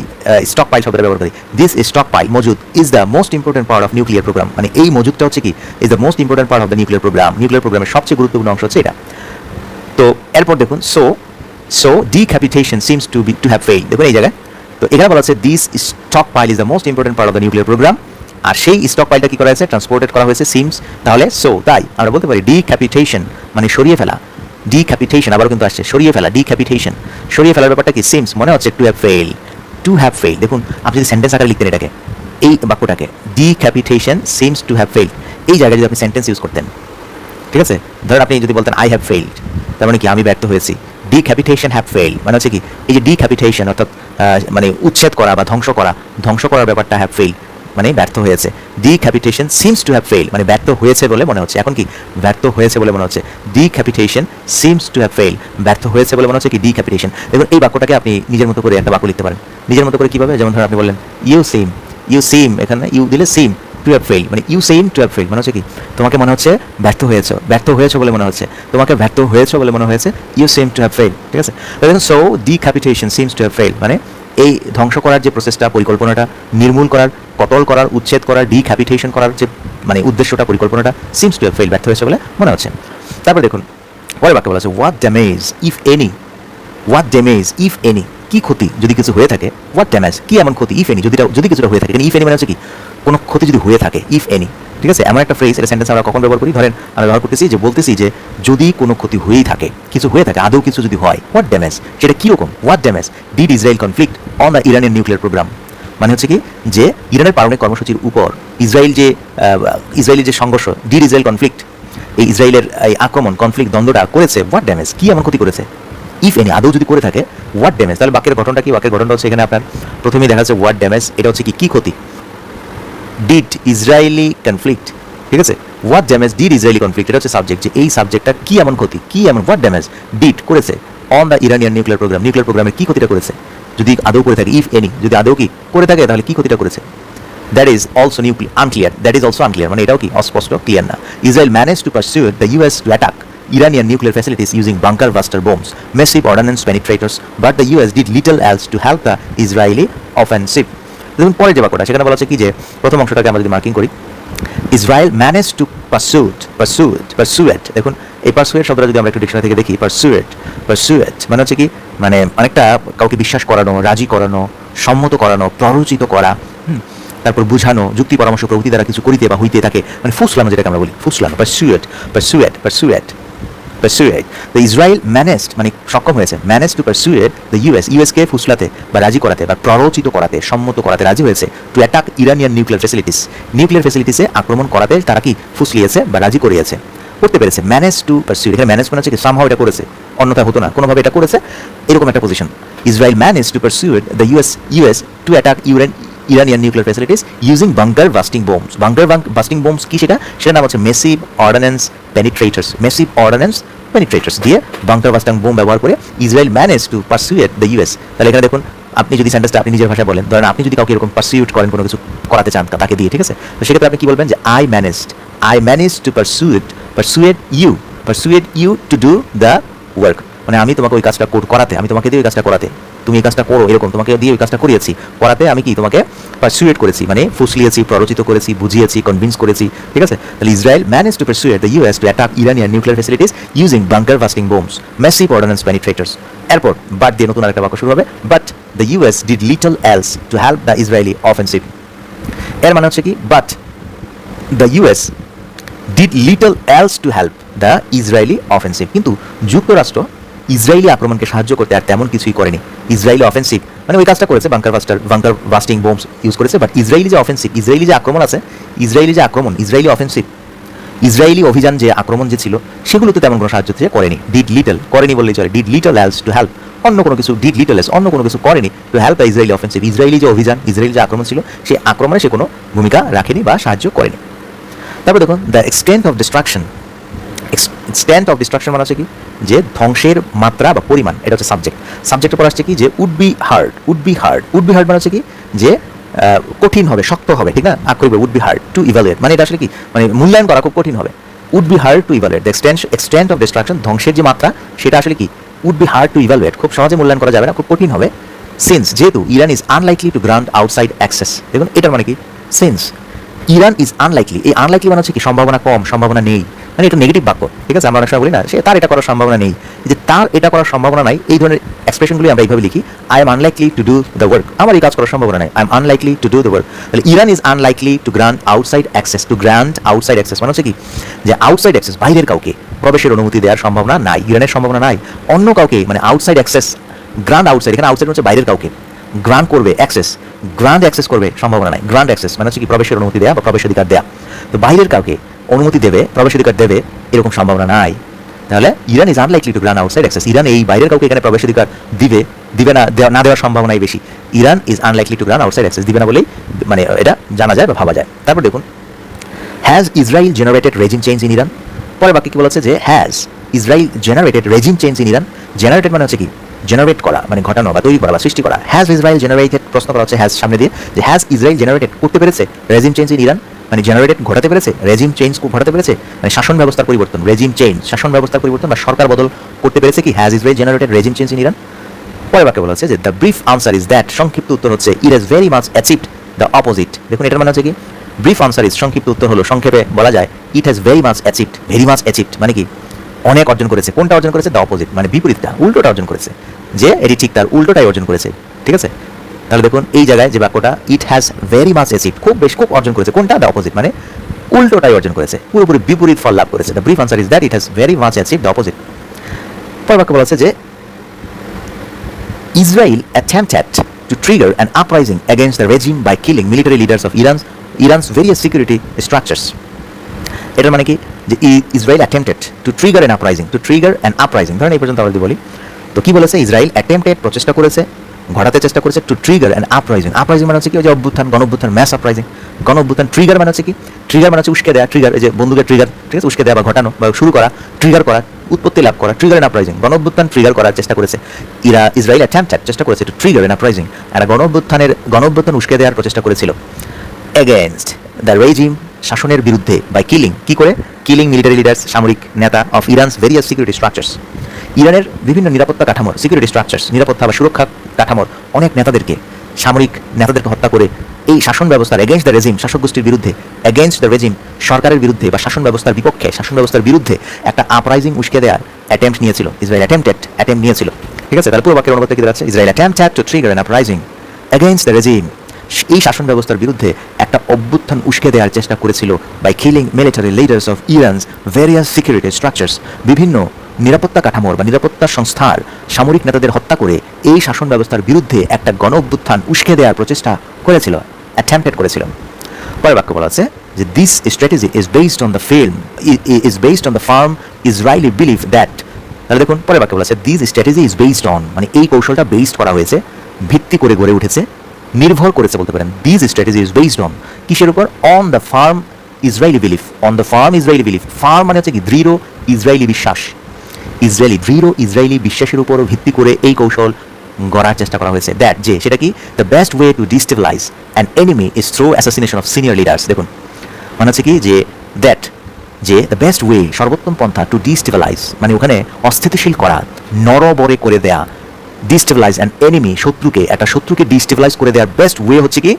স্টক পাইল শব্দটা ব্যবহার করি। দিস স্টক পাইল মজুদ is the most important part of nuclear program, মানে এই মজুদটা হচ্ছে কি is the most important part of the nuclear program. Nuclear প্রোগ্রামের সবচেয়ে গুরুত্বপূর্ণ অংশ হচ্ছে এটা। তো এরপর দেখুন so decapitation seems to have failed. দেখুন এই জায়গায় তো এখানে বলা হচ্ছে this stockpile is the most important part of the nuclear program, আর সেই স্টক পাইলটা কি করা হয়েছে, ট্রান্সপোর্টেড করা হয়েছে সিমস। তাহলে তাই আমরা বলতে পারি ডিক্যাপিটেশন মানে সরিয়ে ফেলা, ডিক্যাপিটেশন আবার কিন্তু আসছে সরিয়ে ফেলা, ডিক্যাপিটেশন সরিয়ে ফেলার ব্যাপারটা কি সিমস মনে হচ্ছে টু হ্যাভ ফেইল। দেখুন আপনি যদি সেন্টেন্স আকারে লিখতেন এটাকে, এই বাক্যটাকে ডিক্যাপিটেশন সিমস টু হ্যাভ ফেইলড, এই জায়গায় যদি আপনি সেন্টেন্স ইউজ করতেন, ঠিক আছে, ধরেন আপনি যদি বলতেন আই হ্যাভ ফেইলড, তার মানে কি আমি ব্যর্থ হয়েছি। ডিক্যাপিটেশন হ্যাভ ফেইলড মানে হচ্ছে কি এই যে ডিক্যাপিটেশন অর্থাৎ মানে উচ্ছেদ করা বা ধ্বংস করার ব্যাপারটা হ্যাভ ফেইলড মানে ব্যর্থ হয়েছে। ডিক্যাপিটেশন সিমস টু হ্যাভ ফেইলড মানে ব্যর্থ হয়েছে বলে মনে হচ্ছে। এখন কি ব্যর্থ হয়েছে বলে মনে হচ্ছে, ডিক্যাপিটেশন সিমস টু হ্যাভ ফেইলড ব্যর্থ হয়েছে বলে মনে হচ্ছে কি ডিক্যাপিটেশন। দেখুন এই বাক্যটাকে আপনি নিজের মতো করে একটা বাক্য লিখতে পারেন। নিজের মতো করে কিভাবে, যেমন ধরুন আপনি বললেন ইউ সিম, এখানে ইউ দিলে সিম টু হ্যাভ ফেইলড মানে you seem to have failed মানে হচ্ছে কি তোমাকে মনে হচ্ছে ব্যর্থ হয়েছে বলে মনে হচ্ছে, তোমাকে ব্যর্থ হয়েছে বলে মনে হয়েছে, you seem to have failed, ঠিক আছে। দেখুন so decapitation seems to have failed মানে এই ধ্বংস করার যে প্রসেসটা, পরিকল্পনাটা, নির্মূল করার, কতল করার, উচ্ছেদ করার, ডিক্যাপিটেশন করার যে মানে উদ্দেশ্যটা, পরিকল্পনাটা সিমস টু হ্যাভ ফেইলড ব্যর্থ হয়েছে বলে মনে হচ্ছে। তারপর দেখুন পরের বাক্য বলা আছে হোয়াট ড্যামেজ ইফ এনি, কি ক্ষতি যদি কিছু হয়ে থাকে, হোয়াট ড্যামেজ কি এমন ক্ষতি, ইফ এনি যদি কিছুটা হয়ে থাকে, ইফ এনি মানে হচ্ছে কি কোনো ক্ষতি যদি হয়ে থাকে, ইফ এনি, ঠিক আছে। এমন একটা ফ্রেজ, এটা সেন্টেন্স আমরা কখন ব্যবহার করি, ধরেন আমরা ব্যবহার করতেছি যে বলতেছি যে যদি কোনো ক্ষতি হয়েই থাকে, কিছু হয়ে থাকে, আদৌ কিছু যদি হয়, হোয়াট ড্যামেজ সেটা কীরকম, what damage did Israel conflict on the Iranian nuclear program মানে হচ্ছে কি যে ইরানের পারমাণবিক কর্মসূচির উপর ইসরায়েলি যে সংঘর্ষ, ডিড ইসরায়েল কনফ্লিক্ট, এই ইসরায়েলের এই আক্রমণ, কনফ্লিক্ট, দ্বন্দ্বটা করেছে, হোয়াট ড্যামেজ কি এমন ক্ষতি করেছে, ইফ এনি আদৌ যদি করে থাকে, হোয়াট ড্যামেজ। তাহলে বাক্যের গঠনটা কি, বাক্যের গঠনটা হচ্ছে এখানে আপনার প্রথমেই দেখা যাচ্ছে হোয়াট ড্যামেজ, এটা হচ্ছে কি ক্ষতি, ডিড ইসরায়েলি কনফ্লিক্ট, ঠিক আছে। What damage did Israeli conflict এটা হচ্ছে সাবজেক্ট, যে এই সাবজেক্টটা কি এমন ক্ষতি, কি এমন, হোয়াট ড্যামেজ ডিড করেছে অন দ্য ইরানিয়ান নিউক্লিয়ার প্রোগ্রামের কি ক্ষতিটা করেছে, যদি আদৌ করে থাকে, ইফ এনি যদি আদৌ কি করে থাকে তাহলে কি ক্ষতিটা করেছে। দ্যাট ইজ অলসো আনক্লিয়ার মানে এটাও কি অস্পষ্ট, ক্লিয়ার না। Israel manage to persuade the US to attack Iranian nuclear facilities using bunker buster bombs, massive ordnance penetrators, but the US did little else to help the Israeli offensive. দেখুন পরের যে বাক্যটা সেখানে বলা আছে কি যে প্রথম অংশটাকে আমরা যদি মার্কিং করি, ইসরায়েল ম্যানেজ টু পারসুয়েট। দেখুন এই পারসুয়েট শব্দটা যদি আমরা একটু ডিকশনারি থেকে দেখি, পারসুয়েট মানে হচ্ছে কি মানে অনেকটা কাউকে বিশ্বাস করানো, রাজি করানো, সম্মত করানো, প্ররোচিত করা, তারপর বুঝানো, যুক্তি পরামর্শ প্রভৃতি দ্বারা কিছু করিতে বা হইতে থাকে, মানে ফুসলানো যেটাকে আমরা বলি, ফুসলানো, পারসুয়েট। দ্য ইসরায়েল ম্যানেজড মানে সক্ষম হয়েছে, ম্যানেজ টু পারসুয়েট দ্য ইউএসকে ফুসলাতে বা রাজি করাতে বা প্ররোচিত করাতে, সম্মত করাতে রাজি হয়েছে, টু অ্যাটাক ইরানিয়ান নিউক্লিয়ার ফ্যাসিলিটিসে আক্রমণ করাতে তারা কি ফুসলিয়েছে বা রাজি করিয়েছে, করতে পেরেছে। ম্যানেজ টু পারসুয়েট, এখানে ম্যানেজ মানে হচ্ছে কি সামহাও এটা করেছে, অন্যথা হতো না, কোনোভাবে এটা করেছে, এরকম একটা position. Israel manage to persuade the US to attack Iranian nuclear facilities using bunker busting bombs. Bunker busting bombs কি সেটার নাম হচ্ছে massive ordnance penetrators দিয়ে bunker busting bomb ব্যবহার করে Israel manage to persuade the US. তাহলে এখানে দেখুন আপনি যদি সেন্টেন্সটা আপনি নিজের ভাষায় বলেন, ধরেন আপনি যদি কাউকে এরকম পারসিউট করেন, কোনো কিছু করাতে চান তাকে দিয়ে, ঠিক আছে, তো সেক্ষেত্রে আপনি কি বলবেন যে I manage to persuade you to do the work, মানে আমি তোমাকে ওই কাজটা করাতে, আমি তোমাকে দিয়ে ওই কাজটা করাতে, তুমি এই কাজটা করো, এরকম তোমাকে দিয়ে ওই কাজটা করিয়েছি, করাতে আমি কি তোমাকে পারসুয়েট করেছি, মানে ফুসলিয়েছি, প্ররোচিত করেছি, বুঝিয়েছি, কনভিন্স করেছি, ঠিক আছে। তাহলে Israel manage to persuade the US to attack Iranian nuclear facilities using bunker busting bombs, massive ordnance penetrators. এরপর বাট দিয়ে নতুন আরেকটা বাক্য শুরু হবে, but the US did little else to help the Israeli offensive. এর মানে হচ্ছে কি but the US did little else to help the Israeli offensive, কিন্তু যুক্তরাষ্ট্র ইসরায়েলি আক্রমণকে সাহায্য করতে আর তেমন কিছুই করেনি। ইসরায়েলি অফেন্সিভ মানে ওই কাজটা করেছে, বাঙ্কার বাস্টিং বোমস ইউজ করেছে, বাট ইসরায়েলি যে অফেন্সিভ, ইসরায়েলি যে আক্রমণ আছে, ইসরায়েলি অফেন্সিভ ইসরায়েলি অভিযান যে আক্রমণ যে ছিল সেগুলোতে তেমন কোনো সাহায্য সে করেনি, ডিড লিটল করেনি বললেই চলে, did little else to help, অন্য কোনো কিছু ডিড লিটল এলস অন্য কোনো কিছু করেনি two help the Israeli offensive, Israeli যে অভিযান ইসরায়েলি যে আক্রমণ ছিল সেই আক্রমণে সে কোনো ভূমিকা রাখেনি বা সাহায্য করেনি। তারপর দেখুন the extent of distraction, extent of distraction মানে হচ্ছে কি যে ধ্বংসের মাত্রা বা পরিমাণ, এটা হচ্ছে সাবজেক্ট। সাবজেক্টের পর আসছে কি যে would be hard, would be hard, would be hard মানে হচ্ছে কি যে কঠিন হবে, শক্ত হবে, ঠিক না, আক্ষরিক would be hard to evaluate, মানে এটা আসলে কি মানে মূল্যায়ন করা খুব কঠিন হবে। Would be hard to evaluate, the extent of destruction, ধ্বংসের যে মাত্রা সেটা আসলে কি would be hard to evaluate, খুব সহজে মূল্যায়ন করা যাবে না, খুব কঠিন হবে। সিন্স যেহেতু Iran is unlikely to grant outside access, দেখুন এটার মানে কি সিন্স ইরান ইজ আনলাইকলি, এই আনলাইকলি মানে হচ্ছে কি সম্ভাবনা কম, সম্ভাবনা নেই, মানে এটা নেগেটিভ বাক্য, ঠিক আছে, আমরা অনেক সময় বলি না সে তার এটা করার সম্ভাবনা নেই, যে তার এটা করার সম্ভাবনা নাই, এই ধরনের এক্সপ্রেশনগুলি আমরা এইভাবে লিখি, I am unlikely to do the work, আমার এই কাজ করার সম্ভাবনা নাই, I am unlikely to do the work. তাহলে Iran is unlikely to grant outside access, to grant outside access মানে হচ্ছে কি যে আউটসাইড অ্যাক্সেস বাইরের কাউকে প্রবেশের অনুমতি দেওয়ার সম্ভাবনা নাই, ইরানের সম্ভাবনা নাই, অন্য কাউকে মানে আউটসাইড অ্যাক্সেস, গ্রান্ট আউটসাইড, এখানে আউটসাইড হচ্ছে বাইরের কাউকে, গ্রান্ট করবে অ্যাক্সেস, গ্রান্ট অ্যাক্সেস করবে সম্ভাবনা নাই, গ্রান্ট অ্যাক্সেস মানে হচ্ছে কি প্রবেশের অনুমতি দেওয়া বা প্রবেশাধিকার দেওয়া, তো বাইরের কাউকে অনুমতি দেবে প্রবেশাধিকার দেবে এরকম সম্ভাবনা নাই। তাহলে Iran is unlikely to grant outside access, Iran এই বাইরের কাউকে এখানে প্রবেশাধিকার দিবে না, না দেওয়ার সম্ভাবনাই বেশি, Iran is unlikely to grant outside access দিবে না বলেই মানে এটা জানা যায় বা ভাবা যায়। তারপর দেখুন has Israel generated regime change in Iran, পরে বাকি কি বলা হচ্ছে যে has Israel generated regime change in Iran, generated মানে হচ্ছে কি জেনারেট করা মানে ঘটানো বা তৈরি করা বা সৃষ্টি করা, হ্যাজ ইসরায়েল জেনারেটেড প্রশ্ন করা হচ্ছে হ্যাজ সামনে দিয়ে, যে হ্যাজ ইসরায়েল জেনারেটেড করতে পেরেছে রেজিম চেঞ্জ ইন ইরান, মানে জেনারেটেড ঘটাতে পেরেছে, রেজিম চেঞ্জ ঘটাতে পেরেছে মানে শাসন ব্যবস্থার পরিবর্তন, রেজিম চেঞ্জ শাসন ব্যবস্থার পরিবর্তন বা সরকার বদল করতে পেরেছে কি, has Israel generated regime change in Iran. পরে বাক্যে বলা হচ্ছে যে the brief answer is that, সংক্ষিপ্ত উত্তর হচ্ছে it has very much achieved the opposite, দেখুন এটার মানে হচ্ছে কি ব্রিফ আনসার ইজ সংক্ষিপ্ত উত্তর হলো, সংক্ষেপে বলা যায় it has very much achieved, very much achieved মানে কি অনেক অর্জন করেছে, কোনটা অর্জন করেছে, দ্য অপোজিট মানে বিপরীতটা, উল্টোটা অর্জন করেছে, যে এটি ঠিক তার উল্টোটাই অর্জন করেছে, ঠিক আছে। তাহলে দেখুন এই জায়গায় যে বাক্যটা it has very much achieved, খুব অর্জন করেছে, কোনটা, দ্য অপোজিট মানে উল্টোটাই অর্জন করেছে, পুরোপুরি বিপরীত ফল লাভ করেছে, the brief answer is that it has very much achieved the opposite. পর বাক্য বলা হচ্ছে যে Israel attempted to trigger an uprising against the regime by killing military leaders of Iran's various security structures, এটার মানে কি যে Israel attempted to trigger an uprising, ধরেন এই পর্যন্ত আমরা যদি বলি তো কি বলেছে, ইসরায়েল attempted প্রচেষ্টা করেছে, ঘটাতে চেষ্টা করেছে to trigger an uprising, uprising মানে হচ্ছে কি যে অভ্যুত্থান, গণ অভ্যুত্থান, ম্যাস আপরাইজিং, গণ অভ্যুত্থান, ট্রিগার মানে হচ্ছে কি, ট্রিগার মানে হচ্ছে উস্কে দেওয়া, ট্রিগার এই যে বন্দুকের ট্রিগার, ঠিক আছে, উস্কে দেওয়া বা ঘটানো বা শুরু করা, ট্রিগার করা, উৎপত্তি লাভ করা, ট্রিগার অ্যান আপরাইজিং, গণ অভ্যুত্থান ট্রিগার করার চেষ্টা করেছে ইসরায়েল অ্যাটেম্পটেড চেষ্টা করেছে টু ট্রিগার অ্যান আপরাইজিং, আর গণ অভ্যুত্থান উস্কে দেওয়ার প্রচেষ্টা করেছিল এগেইনস্ট দ্য রেজিম, শাসনের বিরুদ্ধে, বাই কিলিং কি করে, কিলিং মিলিটারি লিডার্স, সামরিক নেতা of Iran's various security structures, ইরানের বিভিন্ন নিরাপত্তা কাঠামোর, সিকিউরিটি স্ট্রাকচার্স নিরাপত্তা বা সুরক্ষা কাঠামোর অনেক নেতাদেরকে, সামরিক নেতাদেরকে হত্যা করে এই শাসন ব্যবস্থার এগেইনস্ট দ্য রেজিম, শাসক গোষ্ঠীর বিরুদ্ধে, এগেইনস্ট দ্য রেজিম সরকারের বিরুদ্ধে বা শাসন ব্যবস্থার বিপক্ষে, শাসন ব্যবস্থার বিরুদ্ধে একটা আপরাইজিং উস্কে দেওয়ার অ্যাটেম্প্ট নিয়েছিল, ইসরায়েল অ্যাটেম্প্ট নিয়েছিল, ঠিক আছে। তাহলে পুরো বাক্যের অনুবাদ কি দাঁড়াচ্ছে, Israel attempted to trigger an uprising against the regime, এই শাসন ব্যবস্থার বিরুদ্ধে একটা অভ্যুত্থান উস্কে দেওয়ার চেষ্টা করেছিল by killing military leaders of Iran's various security structures, বিভিন্ন নিরাপত্তা কাঠামোর বা নিরাপত্তা সংস্থার সামরিক নেতাদের হত্যা করে এই শাসন ব্যবস্থার বিরুদ্ধে একটা গণ অভ্যুত্থান উস্কে দেওয়ার প্রচেষ্টা করেছিল, অ্যাটেম্পটেড করেছিল। পরের বাক্য বলা আছে যে this strategy is based on the farm Israeli believe that, তাহলে দেখুন পরের বাক্য বলা আছে this strategy is based on মানে এই কৌশলটা বেসড করা হয়েছে, ভিত্তি করে গড়ে উঠেছে, নির্ভর করেছে বলতে পারেন, this strategy is based on কিসের উপর, on the farm Israeli belief, on the farm Israeli belief, farm মানে হচ্ছে কি দৃঢ় ইসরায়েলি বিশ্বাস, দৃঢ় ইসরায়েলি বিশ্বাসের উপর ভিত্তি করে এই কৌশল গড়ার চেষ্টা করা হয়েছে, দ্যাট যে সেটা কি, the best way to destabilise an enemy is through assassination of senior leaders, দেখুন মানে হচ্ছে কি যে দ্যাট যে দ্য বেস্ট ওয়ে সর্বোত্তম পন্থা টু ডিস্টেবিলাইজ মানে ওখানে অস্থিতিশীল করা, নরবরে করে দেয়া, ডিস্টেবিলাইজ অ্যান এনিমি শত্রুকে, একটা শত্রুকে ডিস্টেবিলাইজ করে দেওয়ার বেস্ট ওয়ে হচ্ছে কি,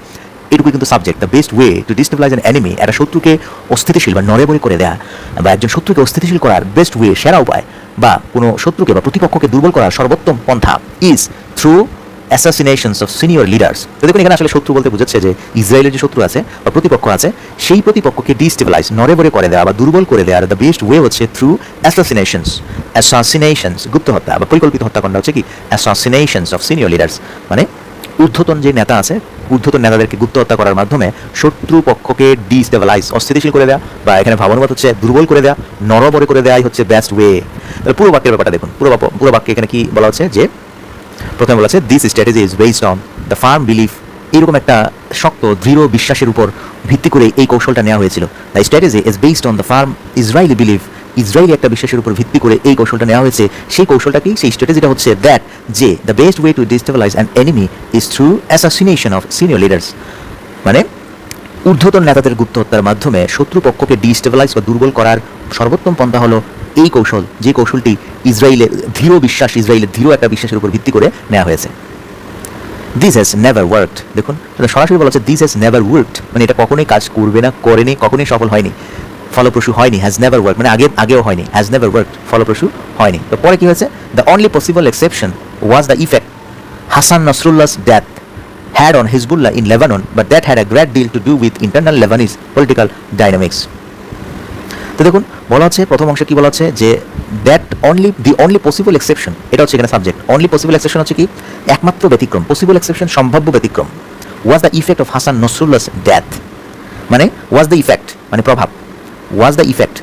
এটুকু কিন্তু subject, the best way to destabilise an enemy, একটা শত্রুকে অস্থিতিশীল বা নড়বড়ে করে দেয়া বা একজন শত্রুকে অস্থিতিশীল করার বেস্ট ওয়ে, সেরা উপায় বা কোনো শত্রুকে বা প্রতিপক্ষকে দুর্বল করার সর্বোত্তম পন্থা is through assassinations of senior leaders. তো দেখুন এখানে আসলে শত্রু বলতে বোঝাচ্ছে যে ইসরায়েলের যে শত্রু আছে বা প্রতিপক্ষ আছে সেই প্রতিপক্ষকে ডিস্টেবিলাইজ নড়বড়ে করে দেওয়া বা দুর্বল করে দেওয়ার দ্য বেস্ট ওয়ে হচ্ছে থ্রু অ্যাসাসিনেশনস গুপ্ত হত্যা বা পরিকল্পিত হত্যাকাণ্ড হচ্ছে কি অ্যাসাসিনেশনস অফ সিনিয়র লিডার্স, মানে ঊর্ধ্বতন যে নেতা আছে ঊর্ধ্বতন নেতাদেরকে গুপ্ত হত্যা করার মাধ্যমে শত্রু পক্ষকে ডিস্টেবিলাইজ, অস্থিতিশীল করে দেওয়া, বা এখানে ভাবানুবাদ হচ্ছে দুর্বল করে দেওয়া, নরবরে করে দেওয়াই হচ্ছে বেস্ট ওয়ে। তাহলে পুরো বাক্যের ব্যাপারটা দেখুন। পুরো বাক্যে এখানে কি বলা হচ্ছে, যে প্রথমে বলা আছে this strategy is based on the farm belief, এরকম একটা শক্ত দৃঢ় বিশ্বাসের উপর ভিত্তি করে এই কৌশলটা নেওয়া হয়েছিল। The strategy is based on the farm Israeli belief, Israeli একটা বিশ্বাসের উপর ভিত্তি করে এই কৌশলটা নেওয়া হয়েছে। সেই কৌশলটা কি, সেই স্ট্র্যাটেজিটা হচ্ছে দ্যাট যে the best way to destabilise an enemy is through assassination of senior leaders, মানে ঊর্ধ্বতন নেতাদের গুপ্ত হত্যার মাধ্যমে শত্রুপক্ষকে ডিস্টেবিলাইজ বা দুর্বল করার সর্বোত্তম পন্থা হলো এই কৌশল, যে কৌশলটি ইসরায়েলের দৃঢ় বিশ্বাস, ইসরায়েলের দৃঢ় একটা বিশ্বাসের উপর ভিত্তি করে নেওয়া হয়েছে। দিস হ্যাজ নেভার ওয়ার্কড, দেখুন সরাসরি বলা হচ্ছে দিস হ্যাজ নেভার ওয়ার্কড, মানে এটা কখনোই কাজ করবে না, করেনি, কখনোই সফল হয়নি, ফলপ্রসূ হয়নি। হ্যাজ নেভার ওয়ার্ক মানে আগেও হয়নি, হ্যাজ নেভার ওয়ার্কড ফলপ্রসূ হয়নি। তো পরে কি হয়েছে, the only possible exception was the effect Hasan Nasrallah's death had on Hezbollah in Lebanon, but that had a great deal to do with internal Lebanese political dynamics. তো দেখুন বলা হচ্ছে প্রথম অংশে কি বলা হচ্ছে, যে that the only possible exception, এটা হচ্ছে এখানে সাবজেক্ট। অনলি পসিবল এক্সেপশন হচ্ছে কি, একমাত্র ব্যতিক্রম, পসিবল এক্সেপশন সম্ভাব্য ব্যতিক্রম। Was the effect of Hasan Nasrallah's death, মানে ওয়াজ দ্য ইফেক্ট মানে প্রভাব, was the effect,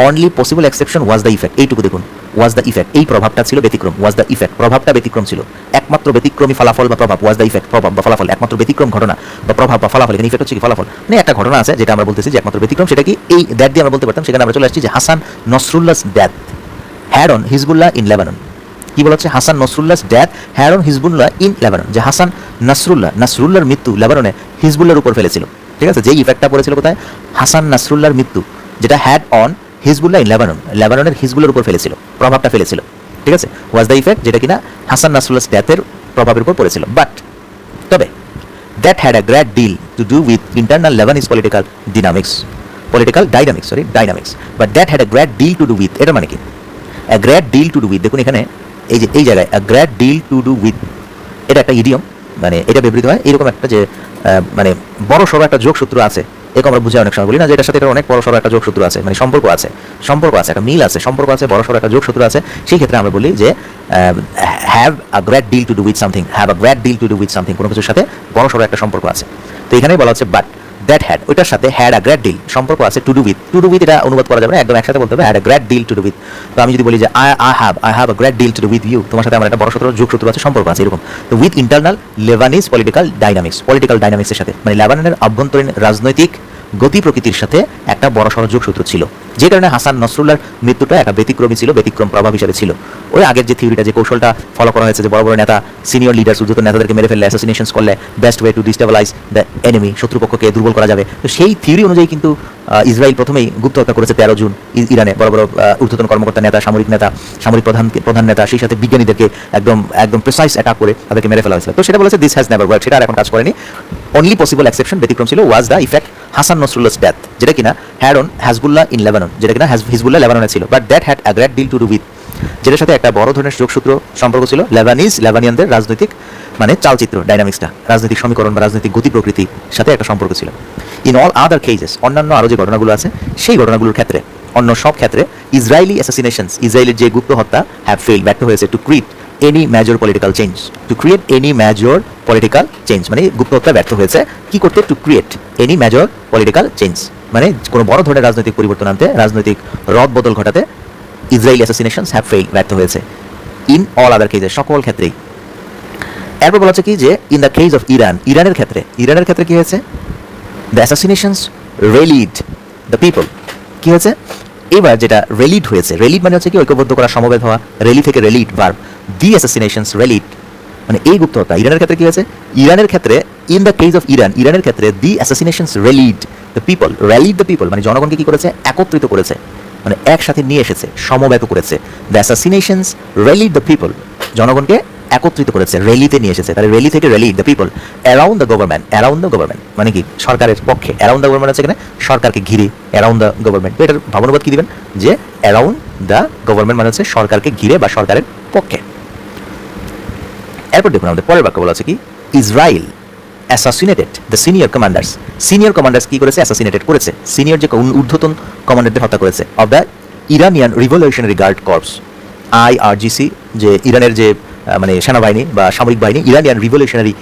only possible exception was the effect, এইটুকু দেখুন, ওয়াজ দ্য ইফেক্ট, এই প্রভাবটা ছিল ব্যতিক্রম, ওয়াজ দ্য ইফেক্ট, প্রভাবটা ব্যতিক্রম ছিল, একমাত্র ব্যতিক্রমী ফলাফল বা প্রভাব, ওয়াজ দ্য ইফেক্ট, প্রভাব বা ফলাফল, একমাত্র ব্যতিক্রম ঘটনা বা প্রভাব বা ফলাফল, এখানে ইফেক্ট হচ্ছে কি ফলাফল, মানে একটা ঘটনা আছে যেটা আমরা বলতেছি যে একমাত্র ব্যতিক্রম, সেটা কি এই দ্যাট দিয়ে আমরা বলতে পারতাম, সেখানে আমরা চলে আসছি যে Hasan Nasrallah's death had on Hezbollah in Lebanon, কি বলা হচ্ছে, Hasan Nasrallah's death had on Hezbollah in Lebanon, যে হাসান নাসরুল্লাহর মৃত্যু লেবাননে হিজবুল্লাহর উপর ফেলেছিল, ঠিক আছে, যেই ইফেক্টটা পড়েছিল কোথায়, হাসান নাসরুল্লাহর মৃত্যু, যেটা had on Hezbollah in Lebanon, লেবাননের হিজবুল্লাহর উপর ফেলেছিল, প্রভাবটা ফেলেছিল, ঠিক আছে, ওয়াজ দ্য ইফেক্ট, যেটা কিনা হাসান নাসরুল্লাহ's ডেথের প্রভাবের উপর পড়েছিল। বাট তবে that had a great deal to do with internal Lebanese political dynamics, but that had a great deal to do with, এটা মানে কি, a great deal to do with, দেখুন এখানে এই জায়গায় a great deal to do with, এটা একটা idiom, মানে এটা ব্যবহৃত হয় এরকম একটা যে মানে বড় সড়ো একটা যোগসূত্র আছে, এরকম আমরা বুঝে অনেক সময় বলি না, যে এটার সাথে এটা অনেক বড় সড়ো একটা যোগসূত্র আছে, মানে সম্পর্ক আছে, একটা মিল আছে, সম্পর্ক আছে, বড় সড়ো একটা যোগসূত্র আছে, সেই ক্ষেত্রে আমরা বলি যে have a great deal to do with something, have a great deal to do with something, কোনো কিছুর সাথে বড় সড়ো একটা সম্পর্ক আছে। তো এখানেই বলা হচ্ছে বাট দ্যাট হ্যাড, ওইটার সাথে হ্যাড আ গ্রেট ডিল সম্পর্ক আছে, টু ডু উইথ এটা অনুবাদ করা যাবে না, একদম একসাথে বলতে হবে had a great deal to do with. তো আমি যদি বলি যে I have a great deal to do with you, তোমার সাথে আমার একটা বড় সড়ো যোগসূত্র আছে, সম্পর্ক আছে, এরকম। তো উইথ ইন্টারনাল লেবানিজ পলিটিক্যাল ডাইনামিক্সের সাথে, মানে লেবাননের অভ্যন্তরীণ রাজনৈতিক গতি প্রকৃতির সাথে একটা বড় সড় যোগসূত্র ছিল, যে কারণে হাসান নাসরুল্লাহর মৃত্যুটা একটা ব্যতিক্রমী ছিল, ব্যতিক্রম প্রভাব হিসেবে ছিল। ওই আগের যে থিওরিটা, যে কৌশলটা ফলো করা হয়েছে, যে বড় বড় নেতা, সিনিয়র লিডার, ঊর্ধ্বতন নেতাদেরকে মেরে ফেললে, অ্যাসাসিনেশনস করলে best way to destabilize the enemy, শত্রুপক্ষকে দুর্বল করা যাবে, তো সেই থিওরি অনুযায়ী কিন্তু ইসরায়েল প্রথমেই গুপ্ত হত্যা করেছে 13 জুন ইরানে বড় বড় ঊর্ধ্বতন কর্মকর্তা, সামরিক প্রধান নেতা, সেই সাথে বিজ্ঞানীদেরকে একদম প্রিসাইজ অ্যাটাক করে তাদেরকে মেরে ফেলা হয়েছিল। তো সেটা বলেছে দিস হ্যাজ নেভার ওয়ার্কড, সেটা আর এখন কাজ করেনি। অনলি পসিবল এক্সেপশন, ব্যতিক্রম ছিল, was the effect Hasan Nasrallah's death, যেটা কিনা had on Hezbollah in Lebanon, যেটা কিনা হিজবুল্লাহ লেবাননে ছিল, but that had a great deal to do with, যেটার সাথে একটা বড় ধরনের যোগসূত্র সম্পর্ক ছিল লেবানিয়ানদের রাজনৈতিক মানে চালচিত্র, ডাইনামিক্সটা, রাজনৈতিক সমীকরণ বা রাজনৈতিক গতি প্রকৃতির সাথে একটা সম্পর্ক ছিল। ইন অল আদার কেসেস, অন্যান্য আরও যে ঘটনাগুলো আছে, সেই ঘটনাগুলোর ক্ষেত্রে, অন্য সব ক্ষেত্রে ইসরায়েলি অ্যাসাসিনেশনস, ইসরায়েলের যে গুপ্ত হত্যা হ্যাভ ফেইল, ব্যর্থ হয়েছে to create any major political change, মানে গুপ্ত হত্যা ব্যর্থ হয়েছে কি করতে, to create any major political change, মানে কোনো বড় ধরনের রাজনৈতিক পরিবর্তন আনতে, রাজনৈতিক রদ বদল ঘটাতে ইসরায়েলি অ্যাসাসিনেশনস হ্যাভ ফেইল, ব্যর্থ হয়েছে। ইন অল আদার কেসেস, সকল ক্ষেত্রেই। এরপর বলা হচ্ছে কি, যে ইন দ্য কেস অফ ইরানের ক্ষেত্রে কি হয়েছে, the assassinations rallied the people, কি হয়েছে এবার, যেটা রেলিড হয়েছে, রেলিড মানে হচ্ছে কি ঐক্যবদ্ধ করা, সমবেত হওয়া, রেলি থেকে রেলিড ভার্ব, দি অ্যাসাসিনেশনস রেলিড, মানে এই গুপ্ত হত্যা ইরানের ক্ষেত্রে কি হয়েছে, ইরানের ক্ষেত্রে ইন দ্য কেস অফ ইরানের ক্ষেত্রে দি অ্যাসাসিনেশনস রেলিড দ্য পিপল, মানে জনগণকে কি করেছে, একত্রিত করেছে, মানে একসাথে নিয়ে এসেছে, সমবেত করেছে। The assassinations rallied the people, জনগণকে একত্রিত করেছে, রেলিতে নিয়ে এসেছে, তাহলে রেলি থেকে rallied the people around the government, মানে কি সরকারের পক্ষে, অ্যারাউন্ড দ্য গভর্নমেন্ট আছে এখানে, সরকারকে ঘিরে, অ্যারাউন্ড দ্য গভর্নমেন্ট। তো এটার ভাবানুবাদ কি দিবেন, যে অ্যারাউন্ড দ্য গভর্নমেন্ট মানে হচ্ছে সরকারকে ঘিরে বা সরকারের পক্ষে। এরপর দেখুন আমাদের পরের বাক্য বলা আছে কি, Israel assassinated the senior commanders কি করেছে, অ্যাসাসিনেটেড করেছে, সিনিয়র যে ঊর্ধ্বতন কমান্ডারদের হত্যা করেছে, of the Iranian revolutionary guard Corps, IRGC, যে ইরানের যে মানে সেনাবাহিনী বা সামরিক বাহিনী, Iranian revolutionary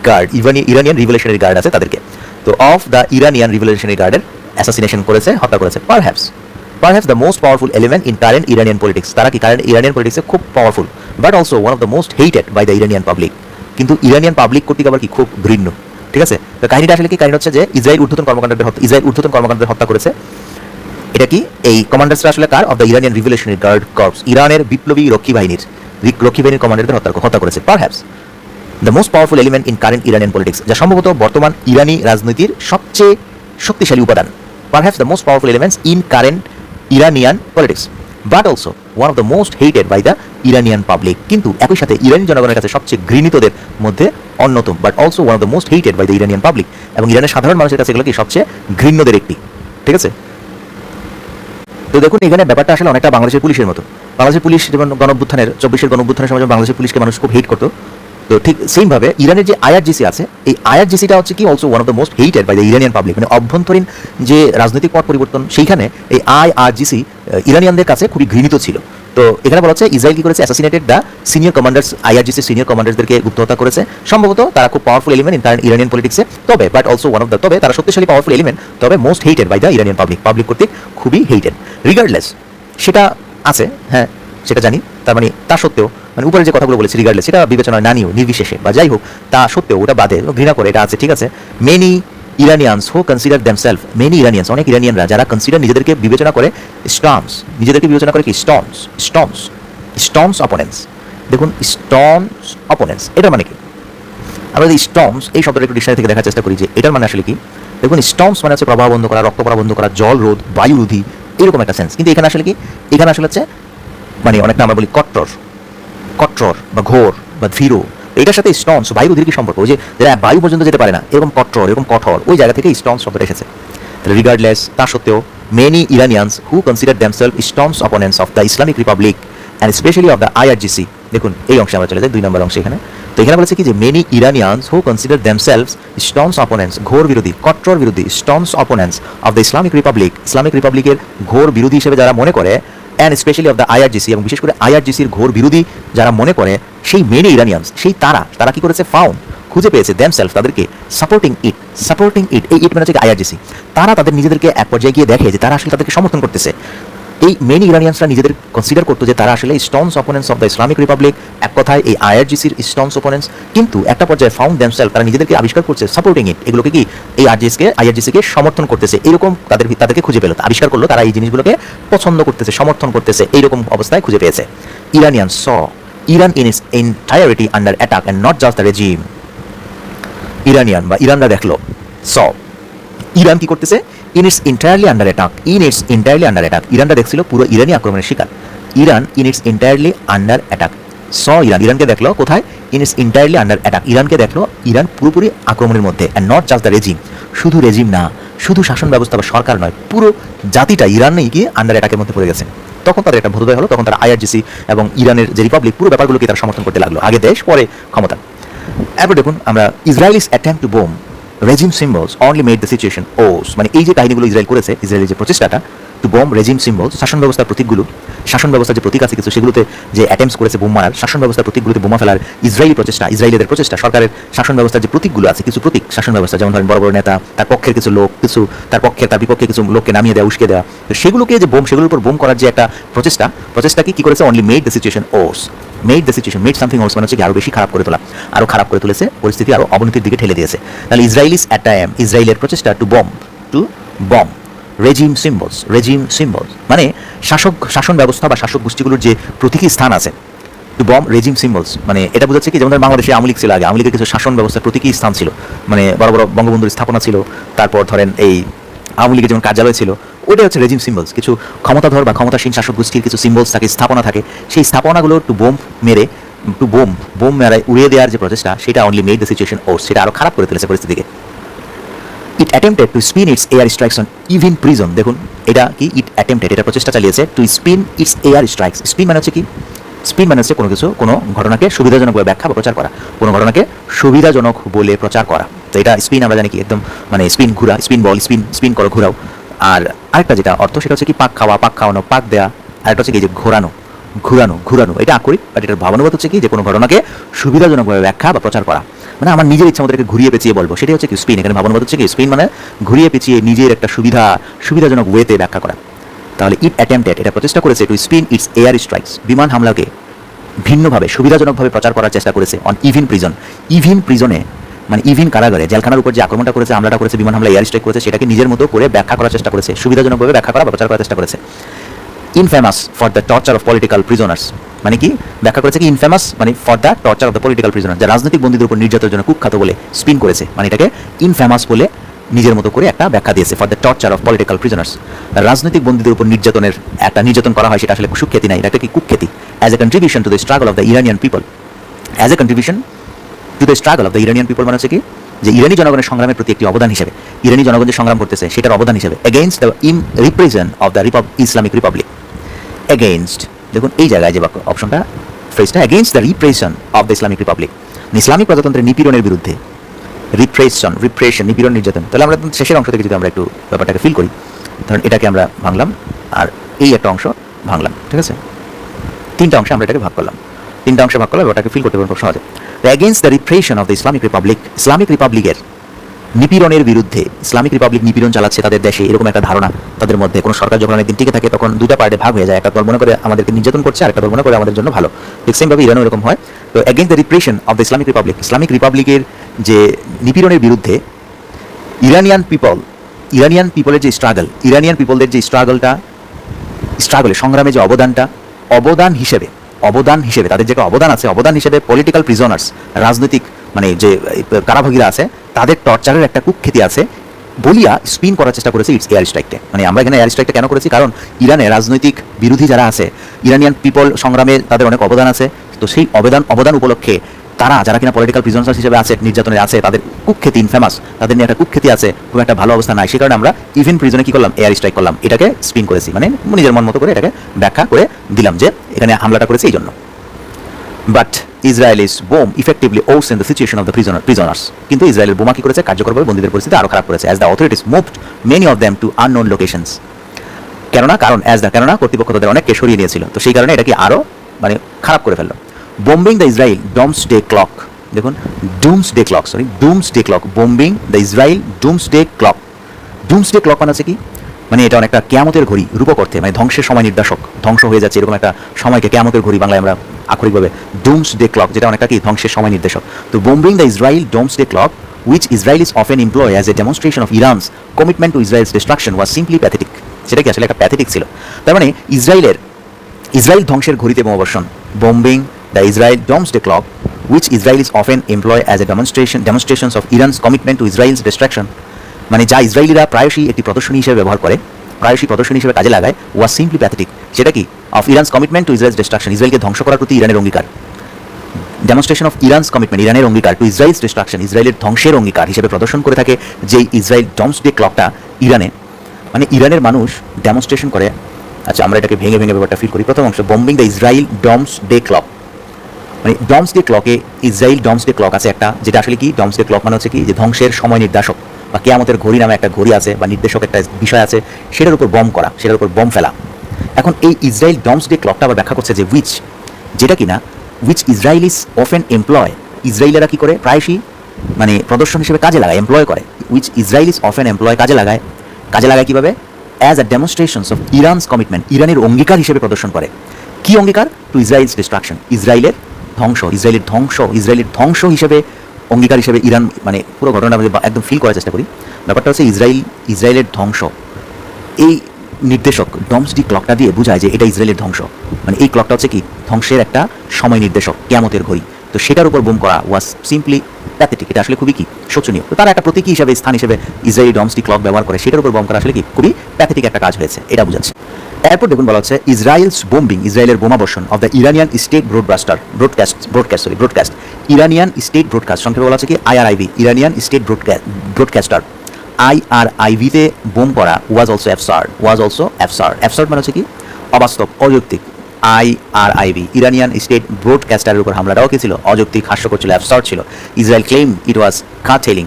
Guard, Iranian revolutionary Guard আছে তাদেরকে, তো অফ দ্য ইরানিয়ান রিভলিউশনারি গার্ডের অ্যাসাসিনেশন করেছে, হত্যা করেছে। Perhaps the most powerful element in current Iranian politics, তারা কি কারেন্ট ইরানিয়ান পলিটিক্সে খুব powerful, but also one of the most hated by the Iranian public, কিন্তু ইরানিয়ান পাবলিক কর্তৃক আবার কি খুব ঘৃণ্য। ঠিক আছে, তো কাহিনীটা আসলে কি, কাহিনী হচ্ছে যে ইসরায়েল ঊর্ধ্বতন কর্মকাণ্ডের হত্যা করেছে। এটা কি, এই কমান্ডার্সরা আসলে কার, of the Iranian revolutionary guard corps, ইরানের বিপ্লবী রক্ষী বাহিনীর কমান্ডারদের হত্যা করেছে। Perhaps the most powerful element in current Iranian politics, যা সম্ভবত বর্তমান ইরানি রাজনীতির সবচেয়ে শক্তিশালী উপাদান। Perhaps the most powerful elements in current Iranian politics, but also one of the most hated by the Iranian public, কিন্তু একই সাথে ইরানি জনগণের কাছে সবচেয়ে ঘৃণিতদের মধ্যে অন্যতম, but also one of the most hated by the Iranian public, এবং ইরানের সাধারণ মানুষের কাছে এগুলো কি সবচেয়ে ঘৃণ্যদের একটি। ঠিক আছে, তো দেখুন এখানে ব্যাপারটা আসলে অনেকটা বাংলাদেশের পুলিশের মতো। বাংলাদেশের পুলিশ যেমন গণঅভ্যুত্থানের 24-এর গণঅভ্যুত্থানের সময় বাংলাদেশের পুলিশকে মানুষ খুব হেট করতো, তো ঠিক সেইমভাবে ইরানের যে আইআরজিসি আছে, এই আইআরজিসিটা হচ্ছে কি also one of the most hated by the Iranian public, মানে অভ্যন্তরীণ যে রাজনৈতিক পট পরিবর্তন সেইখানে এই আইআরজিসি ইরানিয়ানদের কাছে খুবই ঘৃণিত ছিল। তো এখানে বলা হচ্ছে ইসরায়েল কি করেছে, অ্যাসাসিনেটেড দ্য সিনিয়র কমান্ডার্স, আইআরজিসির সিনিয়র কমান্ডার্সদেরকে গুপ্ত হত্যা করেছে। সম্ভবত তারা খুব powerful element in current Iranian পলিটিক্সে, তবে but also one of the, তবে তারা শক্তিশালী পাওয়ারফুল এলিমেন্ট, তবে most hated by the Iranian public কর্তৃক খুবই হেটেড। রিগার্ডলেস সেটা আছে, হ্যাঁ সেটা জানি, তার মানে তা সত্ত্বেও, মানে উপরে যে কথাগুলো বলেছি রিগার্ডলেস, সেটা বিবেচনায় না নিয়েও, নির্বিশেষে বা যাই হোক, তা সত্ত্বেও ওটা বাদে ঘৃণা করে এটা আছে। ঠিক আছে, many Iranians who consider themself, many ইরানিয়ানস, অনেক ইরানিয়ানরা যারা কনসিডার নিজেদেরকে বিবেচনা করে কি স্টর্মস অপোনেন্টস। দেখুন স্টর্মস অপোনেন্টস এটা মানে কি, আমরা যদি স্টর্মস এই শব্দটা একটু ডিকশনারি থেকে দেখার চেষ্টা করি যে এটার মানে আসলে কি। দেখুন স্টর্মস মানে হচ্ছে প্রবাহ বন্ধ করা, রক্ত প্রবাহ বন্ধ করা, জল রোধ, বায়ুরোধী, এরকম একটা সেন্স, কিন্তু এখানে আসলে কি, এখানে আসলে হচ্ছে মানে অনেকটা আমরা বলি কট্টর বা ঘোর বা ধীর, এটার সাথে স্টর্মস বায়ুরোধীর কি সম্পর্ক, ওই যে যারা বায়ু পর্যন্ত যেতে পারে না, এরকম কট্টর, এরকম কঠোর, ওই জায়গা থেকে স্টর্মস শব্দটা এসেছে। তাহলে রিগার্ডলেস তা সত্ত্বেও, many Iranians who consider themselves storms opponents of the Islamic republic and especially of the IRGC. দেখুন এই অংশে আমরা চলে যাই 2 নম্বর অংশে এখানে। তো এখানে বলেছে কি যে many Iranians who consider themselves storms opponents, ঘোর বিরোধী, কট্টর বিরোধী, storms opponents of the Islamic রিপাবলিকের ঘোর বিরোধী হিসেবে যারা মনে করে, and especially of the IRGC, এবং বিশেষ করে আইআরজিসির ঘোর বিরোধী যারা মনে করে, সেই মেনি ইরানিয়ানস, সেই তারা কি করেছে, ফাউন্ড খুঁজে পেয়েছে দেমসেলফ তাদেরকে সাপোর্টিং ইট, এই ইট মানে হচ্ছে আইআরজিসি, তারা তাদের নিজেদেরকে এক পর্যায়ে গিয়ে দেখে যে তারা আসলে তাদেরকে সমর্থন করতেছে। এই মেনি ইরানিয়ানসরা নিজেদের কনসিডার করতো যে তারা আসলে storms opponents of the Islamic Republic, এক কথায় এই আইআরজিসির স্টর্মস অপোনেন্টস, কিন্তু একটা পর্যায়ে ফাউন্ড দেমসেলফ, তারা নিজেদেরকে আবিষ্কার করছে সাপোর্টিং ইট, এগুলোকে কি এই আইআরজিসিকে সমর্থন করতেছে, এরকম তাদেরকে খুঁজে পেল, আবিষ্কার করলো, তারা এই জিনিসগুলোকে পছন্দ করতেছে, সমর্থন করতেছে, এইরকম অবস্থায় খুঁজে পেয়েছে। Iranian saw Iran in its entirety under attack and not just the regime. Iranian বা ইরানরা দেখলো, ইরান কি করতেছে, in its entirely under attack, ইরানরা দেখছিল পুরো ইরানি আক্রমণের শিকার। Iran in its entirely under attack, ইরানকে দেখলো কোথায়, in its entirely under attack, ইরানকে দেখলো ইরান পুরোপুরি আক্রমণের মধ্যে, and not just the regime, শুধু রেজিম না, শুধু শাসন ব্যবস্থা বা সরকার নয়, পুরো জাতিটা ইরানই গিয়ে আন্ডার অ্যাটাকের মধ্যে পড়ে গেছে। তখন তাদের একটা বোধোদয় হলো, তখন তারা আইআরজিসি এবং ইরানের যে রিপাবলিক, পুরো ব্যাপারগুলোকে তারা সমর্থন করতে লাগলো, আগে দেশ পরে ক্ষমতা। এরপর দেখুন আমরা Israelis attempt to bomb regime symbols only made the situation worse, মানে এই যে কাহিনীগুলো ইসরায়েল করেছে, ইসরায়েলের যে প্রচেষ্টাটা টু বোম রেজিম সিম্বলস, শাসন ব্যবস্থার প্রতীকগুলো, শাসন ব্যবস্থার যে প্রতীক আছে কিছু, সেগুলোতে যে অ্যাটেম্পস করেছে বোম মারার, শাসন ব্যবস্থার প্রতীকগুলোতে বোমা ফেলার ইসরায়েলিদের প্রচেষ্টা, সরকারের শাসন ব্যবস্থার যে প্রতীকগুলো আছে, কিছু প্রতীক শাসন ব্যবস্থা, যেমন ধরেন বড় বড় নেতা, তার পক্ষের কিছু লোক, তার বিপক্ষে কিছু লোককে নামিয়ে দেওয়া, উস্কে দেওয়া, তো সেগুলোকে যে সেগুলোর উপর বোম করার যে একটা প্রচেষ্টাকে কি করেছে, only made the situation worse, made something worse মানে হচ্ছে কি আরো বেশি খারাপ করে তোলা, আরো খারাপ করে তুলেছে, পরিস্থিতি আরো অবনতির দিকে ঠেলে দিয়েছে। তাহলে ইসরায়েলের প্রচেষ্টা টু বম রেজিম সিম্বলস মানে শাসন ব্যবস্থা বা শাসক গোষ্ঠীগুলোর যে প্রতীকী স্থান আছে, টু বম রেজিম সিম্বলস মানে এটা বোঝাচ্ছে কি, যেমন বাংলাদেশে আওয়ামী লীগ ছিল, আগে আওয়ামী লীগের কিছু শাসন ব্যবস্থার প্রতীকী স্থান ছিল, মানে বড় বড় বঙ্গবন্ধুর স্থাপনা ছিল, তারপর ধরেন এই আওয়ামী লীগের যেমন কার্যালয় ছিল, ওইটা হচ্ছে রেজিম সিম্বলস, কিছু ক্ষমতাধর বা ক্ষমতাসীন শাসক গোষ্ঠীর কিছু সিম্বলস থাকে, স্থাপনা থাকে, সেই স্থাপনাগুলো টু বোম মেরে উড়িয়ে দেওয়ার যে প্রচেষ্টা, সেটা only made the situation worse, সেটা আরো খারাপ করে তুলেছে পরিস্থিতিকে। It attempted to spin its air strikes on Evin prison, দেখুন এটা কি, এটা প্রচেষ্টা চালিয়েছে to spin its air strikes, spin মানে হচ্ছে কি, স্পিন মানে হচ্ছে কোনো ঘটনাকে সুবিধাজনক বলে ব্যাখ্যা বা প্রচার করা, কোনো ঘটনাকে সুবিধাজনক বলে প্রচার করা, তো এটা স্পিন আমরা জানি কি একদম মানে স্পিন ঘুরা, স্পিন বল, স্পিন করো, ঘুরাও। আর আরেকটা যেটা অর্থ, সেটা হচ্ছে কি পাক খাওয়ানো, পাক দেওয়া, আরেকটা হচ্ছে কি যে ঘোরানো, এটা আকরিক, বাট এটার ভাবানুবাদ হচ্ছে কি যে কোনো ঘটনাকে সুবিধাজনকভাবে ব্যাখ্যা বা প্রচার করা। মানে আমার নিজের ইচ্ছা মতো ঘুরিয়ে পেঁচিয়ে বলবো, সেটাই হচ্ছে কি স্পিন। এখানে ভাবনা হচ্ছে কি স্পিন মানে ঘুরিয়ে পেঁচিয়ে নিজের একটা সুবিধাজনক ওয়েতে ব্যাখ্যা করা। তাহলে ইট অ্যাটেম্পটেড, এটা প্রচেষ্টা করেছে to spin its air strikes, বিমান হামলাকে ভিন্নভাবে সুবিধাজনকভাবে প্রচার করার চেষ্টা করেছে অন ইভিন প্রিজন। ইভিন প্রিজনে মানে ইভিন কারাগারে, জেলখানার উপর যে আক্রমণটা করেছে, হামলাটা করেছে, বিমান হামলা এয়ার স্ট্রাইক করেছে, সেটাকে নিজের মতো করে ব্যাখ্যা করার চেষ্টা করেছে, সুবিধাজনকভাবে ব্যাখ্যা করা বা প্রচার করার চেষ্টা করেছে। Infamous for the torture of political prisoners, মানে কি ব্যাখ্যা করেছে কি ইনফেমাস মানে for the torture of the political prisoner, যা রাজনৈতিক বন্দীদের উপর নির্যাতনের জন্য কুখ্যাত বলে স্পিন করেছে, মানে এটাকে ইনফেমাস বলে নিজের মতো করে একটা ব্যাখ্যা দিয়েছে। For the torture of political prisoners, রাজনৈতিক বন্দীদের উপর নির্যাতন করা হয়, সেটা আসলে সুখ্যাতি নাই, এটা কি কুখ্যাতি। As a contribution to the struggle of the Iranian people, as a contribution to the struggle of the Iranian people মানে হচ্ছে কি যে ইরানি জনগণের সংগ্রামের প্রতি একটি অবদান হিসেবে, ইরানি জনগণ যে সংগ্রাম করতেছে সেটার অবদান হিসেবে, against the represent of the Islamic republic. Against, দেখুন এই জায়গায় যে অপশনটা ফ্রেজটা, against the repression of the Islamic republic, Islamic প্রজাতন্ত্রের নিপীড়নের বিরুদ্ধে। রিপ্রেশন নিপীড়ন, নির্যাতন। তাহলে আমরা শেষের অংশ থেকে যদি আমরা একটু ব্যাপারটাকে ফিল করি, ধরুন এটাকে আমরা ভাঙলাম আর এই একটা অংশ ভাঙলাম, ঠিক আছে, তিনটা অংশে আমরা এটাকে ভাগ করলাম, তিনটা অংশে ভাগ করলে ওটাকে ফিল করতে পারবো খুব সহজে। Against the repression of the Islamic republic, Islamic রিপাবলিকের নিপীড়নের বিরুদ্ধে, ইসলামিক রিপাবলিক নিপীড়ন চালাচ্ছে তাদের দেশে, এরকম একটা ধারণা তাদের মধ্যে। কোনো সরকার যখন অনেকদিন টিকে থাকে তখন দুটা পার্টে ভাগ হয়ে যায়, একটা দল মনে করে আমাদেরকে নির্যাতন করছে, আর একটা দল মনে করে আমাদের জন্য ভালো। ঠিক সেমভাবে ইরানও এরকম হয়। তো against the repression of the Islamic republic, Islamic রিপাবলিকের যে নিপীড়নের বিরুদ্ধে ইরানিয়ান পিপলের যে স্ট্রাগল, ইরানিয়ান পিপলদের যে স্ট্রাগলে সংগ্রামে যে অবদান হিসেবে তাদের যে অবদান আছে, অবদান হিসেবে পলিটিক্যাল প্রিজনার্স, রাজনৈতিক মানে যে কারাভোগীরা আছে তাদের টর্চারের একটা কুখ্যাতি আছে বলিয়া স্পিন করার চেষ্টা করেছে ইটস এয়ার স্ট্রাইকটা। মানে আমরা এখানে এয়ার স্ট্রাইকটা কেন করেছি, কারণ ইরানে রাজনৈতিক বিরোধী যারা আছে, ইরানিয়ান পিপল সংগ্রামে তাদের অনেক অবদান আছে। তো সেই অবদান উপলক্ষে তারা যারা কিনা পলিটিক্যাল প্রিজনার্স হিসেবে আছে, নির্যাতনে আছে, তাদের কুখ্যাতি ইনফেমাস, তাদের নিয়ে একটা কুখ্যাতি আছে, খুব একটা ভালো অবস্থা নাই, সে কারণে আমরা ইভেন প্রিজনে কি করলাম, এয়ার স্ট্রাইক করলাম, এটাকে স্পিন করেছি, মানে নিজের মন মতো করে এটাকে ব্যাখ্যা করে দিলাম যে এখানে হামলাটা করেছে এই জন্য। But Israelis bomb effectively worsen the situation of the prisoners, কিন্তু ইসরায়েলের বোমা কি করেছে, কার্যকরভাবে বন্দীদের পরিস্থিতি আরও খারাপ করেছে। As the authorities moved many of them to unknown locations, কেননা কর্তৃপক্ষ তাদের অনেককে সরিয়ে নিয়েছিল, তো সেই কারণে এটা কি আরও মানে খারাপ করে ফেললো। Bombing the Israel doomsday clock, দেখুন doomsday clock, bombing the Israel doomsday clock মানে হচ্ছে কি, মানে এটা অনেকটা কেয়ামতের ঘড়ি রূপক অর্থে, মানে ধ্বংসের সময় নির্দেশক, ধ্বংস হয়ে যাচ্ছে এরকম একটা সময়কে কেয়ামতের ঘড়ি বাংলায় আমরা আক্ষরিকভাবে ডুমসডে ক্লক, যেটা অনেকটা কি ধ্বংসের সময় নির্দেশক। তো bombing the Israel doomsday clock which Israel is often employed as a demonstration of Iran's commitment to Israel's destruction was simply pathetic, সেটা কি আসলে একটা প্যাথেটিক ছিল। তার মানে ইসরায়েল ধ্বংসের ঘড়িতে বোমাবর্ষণ, bombing the Israel doomsday clock which Israel is often employed as a demonstrations of Iran's commitment to Israel's destruction, মানে যা ইসরায়েলিরা প্রায়শই একটি প্রদর্শনী হিসেবে ব্যবহার করে, প্রায়শই প্রদর্শনী হিসেবে কাজে লাগায়, was simply pathetic, সেটা কি of Iran's commitment to Israel's destruction, ইসরায়েলকে ধ্বংস করার প্রতি ইরানের অঙ্গীকার, ডেমনস্ট্রেশন অফ ইরানস কমিটমেন্ট, ইরানের অঙ্গীকার, টু ইসরায়েলস ডিস্ট্রাকশন, ইসরায়েলের ধ্বংসের অঙ্গীকার হিসেবে প্রদর্শন করে থাকে যে ইসরায়েল ডমসডে ক্লকটা ইরানে, মানে ইরানের মানুষ ডেমনস্ট্রেশন করে। আচ্ছা আমরা এটাকে ভেঙে ব্যাপারটা ফিল করি। প্রথম অংশ বোম্বিং দ্য ইসরায়েল ডমসডে ক্লক, মানে ডমসডে ক্লকে ইসরায়েল ডমসডে ক্লক আছে একটা, যেটা আসলে কি ডমসডে ক্লক মানে হচ্ছে কি যে ধ্বংসের সময় নির্দেশক বা কেয়ামতের ঘড়ি নামে একটা ঘড়ি আছে বা নির্দেশক একটা বিষয় আছে, সেটার উপর বম করা, সেটার উপর বম ফেলা। এখন এই ইসরায়েল ডমসডে ক্লকটা আবার ব্যাখ্যা করছে যে যেটা কিনা which Israelis often employ, ইসরায়েলিরা কি করে প্রায়শই মানে প্রদর্শন হিসেবে কাজে লাগায়, এমপ্লয় করে, which Israelis often employ, কাজে লাগায় কিভাবে, as a demonstrations of Iran's commitment, ইরানের অঙ্গীকার হিসেবে প্রদর্শন করে। কি অঙ্গীকার? টু ইসরায়েলস ডিস্ট্রাকশন, ইসরায়েলের ধ্বংস হিসেবে অঙ্গীকার হিসেবে ইরান, মানে পুরো ঘটনাটা একদম ফিল করার চেষ্টা করি। ব্যাপারটা হচ্ছে ইসরায়েলের ধ্বংস, এই নির্দেশক ডমসডে ক্লকটা দিয়ে বোঝায় যে এটা ইসরায়েলের ধ্বংস, মানে এই ক্লকটা হচ্ছে কি ধ্বংসের একটা সময় নির্দেশক, কিয়ামতের ঘড়ি। তো সেটার উপর বোম করা ওয়াজ সিম্পলি প্যাথেটিক, এটা আসলে খুবই কি শোচনীয়। তো তারা একটা প্রতীকী হিসেবে, স্থান হিসেবে ইসরায়েলি ডমসডে ক্লক ব্যবহার করে, সেটার উপর বোম করা আসলে কি খুবই প্যাথেটিক একটা কাজ হয়েছে, এটা বোঝাচ্ছে। এরপর দেখুন বলা হচ্ছে ইসরায়েলস বোম্বিং, ইসরায়েলের বোমাবর্ষণ of the Iranian state broadcast, Iranian state broadcast, সংক্ষেপে বলা হচ্ছে কি IRIB, ইরানিয়ান স্টেট ব্রডকাস্টার, IRIB-তে বোম করা ওয়াজ অলসো অ্যাবসার্ড মানে হচ্ছে কি অবাস্তব, অযৌক্তিক। IRIB ইরানিয়ান স্টেট ব্রডকাস্টারের উপর হামলাটাও কি ছিল, অযৌক্তিক, হাস্যকর ছিল, অ্যাবসার্ড ছিল। ইসরায়েল ক্লেম ইট ওয়াজ কারটেইলিং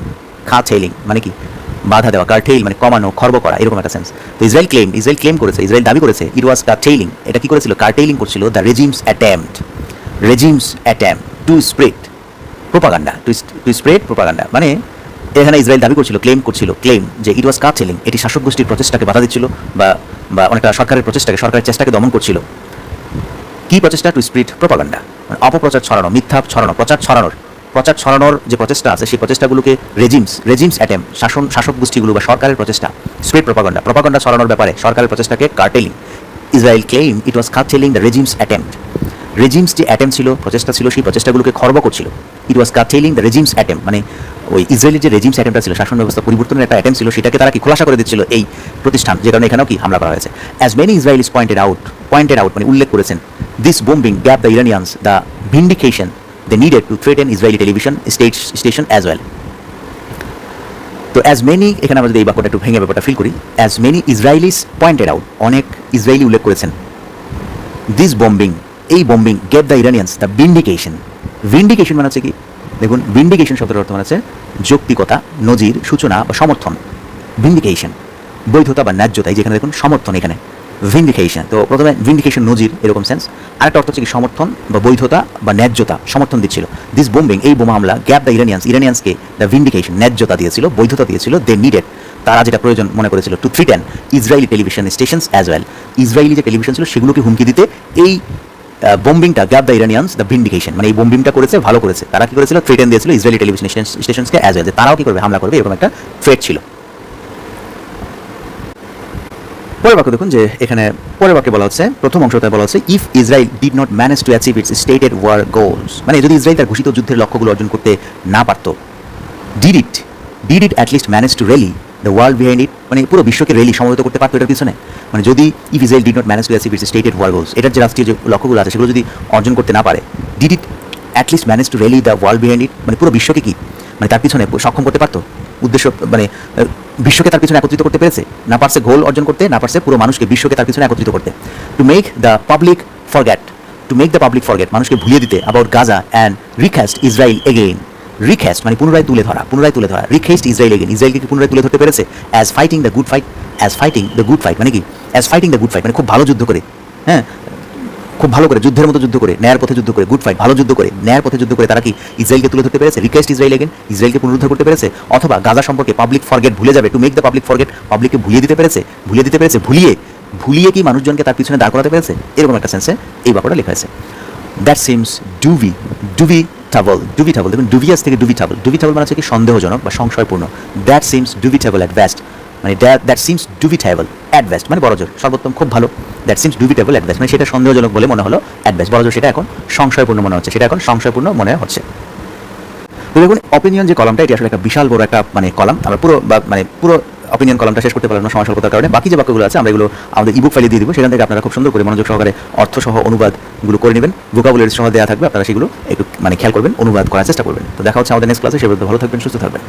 মানে কি বাধা দেওয়া, কারটেইল মানে কমানো, খর্ব করা, এরকম একটা সেন্স। তো ইসরায়েল ক্লেম করেছে, ইসরায়েল দাবি করেছে ইট ওয়াজ কারটেইলিং, এটা কি করেছিল, কারটেইলিং করছিল the রেজিমস attempt to spread propaganda, to spread propaganda, মানে এখানে ইসরায়েল দাবি করছিল, ক্লেম যে ইট ওয়াজ কার্টেলিং, এটি শাসক গোষ্ঠীর প্রচেষ্টাকে বাধা দিচ্ছিল বা বা অনেকটা সরকারের চেষ্টাকে দমন করছিল। কি প্রচেষ্টা? টু স্প্রেড প্রোপাগান্ডা, মানে অপপ্রচার ছড়ানো, মিথ্যা ছড়ানো, প্রচার ছড়ানোর যে প্রচেষ্টা আছে সেই প্রচেষ্টাগুলোকে রেজিমস অ্যাটেম্প, শাসক গোষ্ঠীগুলো বা সরকারের প্রচেষ্টা, স্প্রেড প্রোপাগান্ডা ছড়ানোর ব্যাপারে সরকারের প্রচেষ্টাকে curtailing. Israel claim it was curtailing the regime's attempt, regime's যে অ্যাটেম্প ছিল, প্রচেষ্টা ছিল, সেই প্রচেষ্টাগুলোকে খর্ব করছিল। ইট was curtailing the regime's attempt, মানে ওই ইসরায়েলের যে রেজিমস অ্যাটেম্পটা ছিল, শাসন ব্যবস্থা পরিবর্তনের একটা অ্যাটেম্প ছিল, সেটাকে তারা কি খোলাসা করে দিচ্ছিল এই প্রতিষ্ঠান, যে কারণে এখানেও কি হামলা করা হয়েছে। As many Israelis pointed out, মানে উল্লেখ করেছেন, this bombing gave the Iranians the vindication they needed to threaten Israeli television station as well. তো অ্যাজ মেনি, এখানে আমরা যদি এই বাক্যটা একটু ভেঙে ব্যাপারটা ফিল করি, as many Israelis pointed out, অনেক ইসরায়েলি উল্লেখ করেছেন, দিস বোম্বিং, এই bombing gave the Iranians the vindication মানে হচ্ছে কি, দেখুন ভিন্ডিকেশন শব্দের অর্থ মানে হচ্ছে যৌক্তিকতা, নজির, সূচনা বা সমর্থন। ভিন্ডিকেশন বৈধতা বা ন্যায্যতা, এই যেখানে দেখুন সমর্থন, এখানে ভিন্ডিকেশন। তো প্রথমে ভিন্ডিকেশন নজির এরকম সেন্স, আরেকটা অর্থ হচ্ছে কি সমর্থন বা বৈধতা বা ন্যায্যতা, সমর্থন দিচ্ছিল। দিস বোম্বিং, এই বোমা হামলা, গ্যাপ দ্য ইরানিয়ান্সকে দ্য ভিন্ডিকেশন, ন্যায্যতা দিয়েছিল, বৈধতা দিয়েছিল, দে নিডেড, তারা যেটা প্রয়োজন মনে করেছিল, to threaten Israeli television stations as well, Israeli যে টেলিভিশন ছিল সেগুলোকে হুমকি দিতে এই বোম্বিংটা, gave the Iranians the vindication, মানে এই বোম্বিংটা করেছে, ভালো করেছে। তারা কি করেছিল? থ্রেটেন দিয়েছিল ইসরায়েলি টেলিভিশন স্টেশনসকে অ্যাজ ওয়েল, তারাও কি করবে, হামলা করবে, এরকম একটা থ্রেট ছিল। পরের বাক্য দেখুন, যে এখানে পরের বাক্যে বলা হচ্ছে, প্রথম অংশতে বলা হচ্ছে, if Israel did not manage to achieve its stated war goals, মানে যদি ইসরায়েল তার ঘোষিত যুদ্ধের লক্ষ্যগুলো অর্জন করতে না পারতো, did it at least manage to rally the world behind it, মানে পুরো বিশ্বকে রেলি সমবেত করতে পারতো এটার পিছনে। মানে যদি if Israel did not manage to achieve its stated war goals, এটার যে রাষ্ট্রীয় যে লক্ষ্যগুলো আছে সেগুলো যদি অর্জন করতে না পারে, did it at least manage to rally the world behind it, মানে পুরো বিশ্বকে কি, মানে তার পিছনে সক্ষম করতে পারতো, উদ্দেশ্য মানে বিশ্বকে তার পিছনে একত্রিত করতে পেরেছে, না পারছে গোল অর্জন করতে, না পারছে পুরো মানুষকে, বিশ্বকে তার পিছনে একত্রিত করতে। To make the public forget, মানুষকে ভুলিয়ে দিতে, about Gaza and recast Israel again, recast মানে পুনরায় তুলে ধরা, রিকাস্ট ইসরায়েল এগেইন, ইসরায়েলকে কি পুনরায় তুলে ধরতে পেরেছে, as fighting the good fight, মানে কি, মানে খুব ভালো যুদ্ধ করে, হ্যাঁ, খুব ভালো করে, যুদ্ধের মতো যুদ্ধ করে, ন্যায়ের পথে যুদ্ধ করে, গুড ফাইট ভালো যুদ্ধ করে, ন্যায়ের পথে যুদ্ধ করে তারা কি ইসরায়েলকে তুলে ধরতে পেরেছে, রিকোয়েস্ট ইসরায়েল এগেন, ইসরায়েলকে পুনরুদ্ধার করতে পেরেছে, অথবা গাজা সম্পর্কে পাবলিক ফরগেট, ভুলে যাবে, to make the public forget, পাবলিককে ভুলিয়ে দিতে পেরেছে, ভুলিয়ে কি মানুষজনকে তার পিছনে দাঁড় করাতে পেরেছে, এরকম একটা সেন্সে এই বাক্যটা লেখা আছে। দ্যাট সিমস ডুবিটাবল, দেখুন ডুবিয়াস থেকে ডুবিটাবল মানে হচ্ছে কি সন্দেহজনক বা সংশয়পূর্ণ। দ্যাট সিমস ডুবিটাবল অ্যাট বেস্ট, মানে দ্যাট সিমস ডুবিটেবল অ্যাট বেস্ট, মানে বড়জোর সর্বোত্তম খুব ভালো, দ্যাট সিমস ডুবিটেবল অ্যাট বেস্ট, মানে সেটা সন্দেহজনক বলে মনে হলো, অ্যাট বেস্ট বড়জোর সেটা এখন সংশয়পূর্ণ মনে হচ্ছে, তো দেখুন অপিনিয়ন যে কলামটা, এটি আসলে একটা বিশাল বড় একটা মানে কলাম, আমরা পুরো অপিনিয়ন কলামটা শেষ করতে পারলাম না সময় স্বল্পতার কারণে। বাকি যে বাক্যগুলো আছে আমরা এগুলো আমাদের ইবুক ফাইলে দিয়ে দিব, সেখান থেকে আপনারা খুব সুন্দর করে মনোযোগ সহকারে অর্থসহ অনুবাদগুলো করে নেবেন, ভোকাবুলারি সহ দেওয়া থাকবে, আপনারা সেগুলো একটু মানে খেয়াল করবেন, অনুবাদ করার চেষ্টা করবেন। তো দেখা হচ্ছে আমাদের নেক্সট ক্লাসে, সে ভালো থাকবেন, সুস্থ থাকবেন।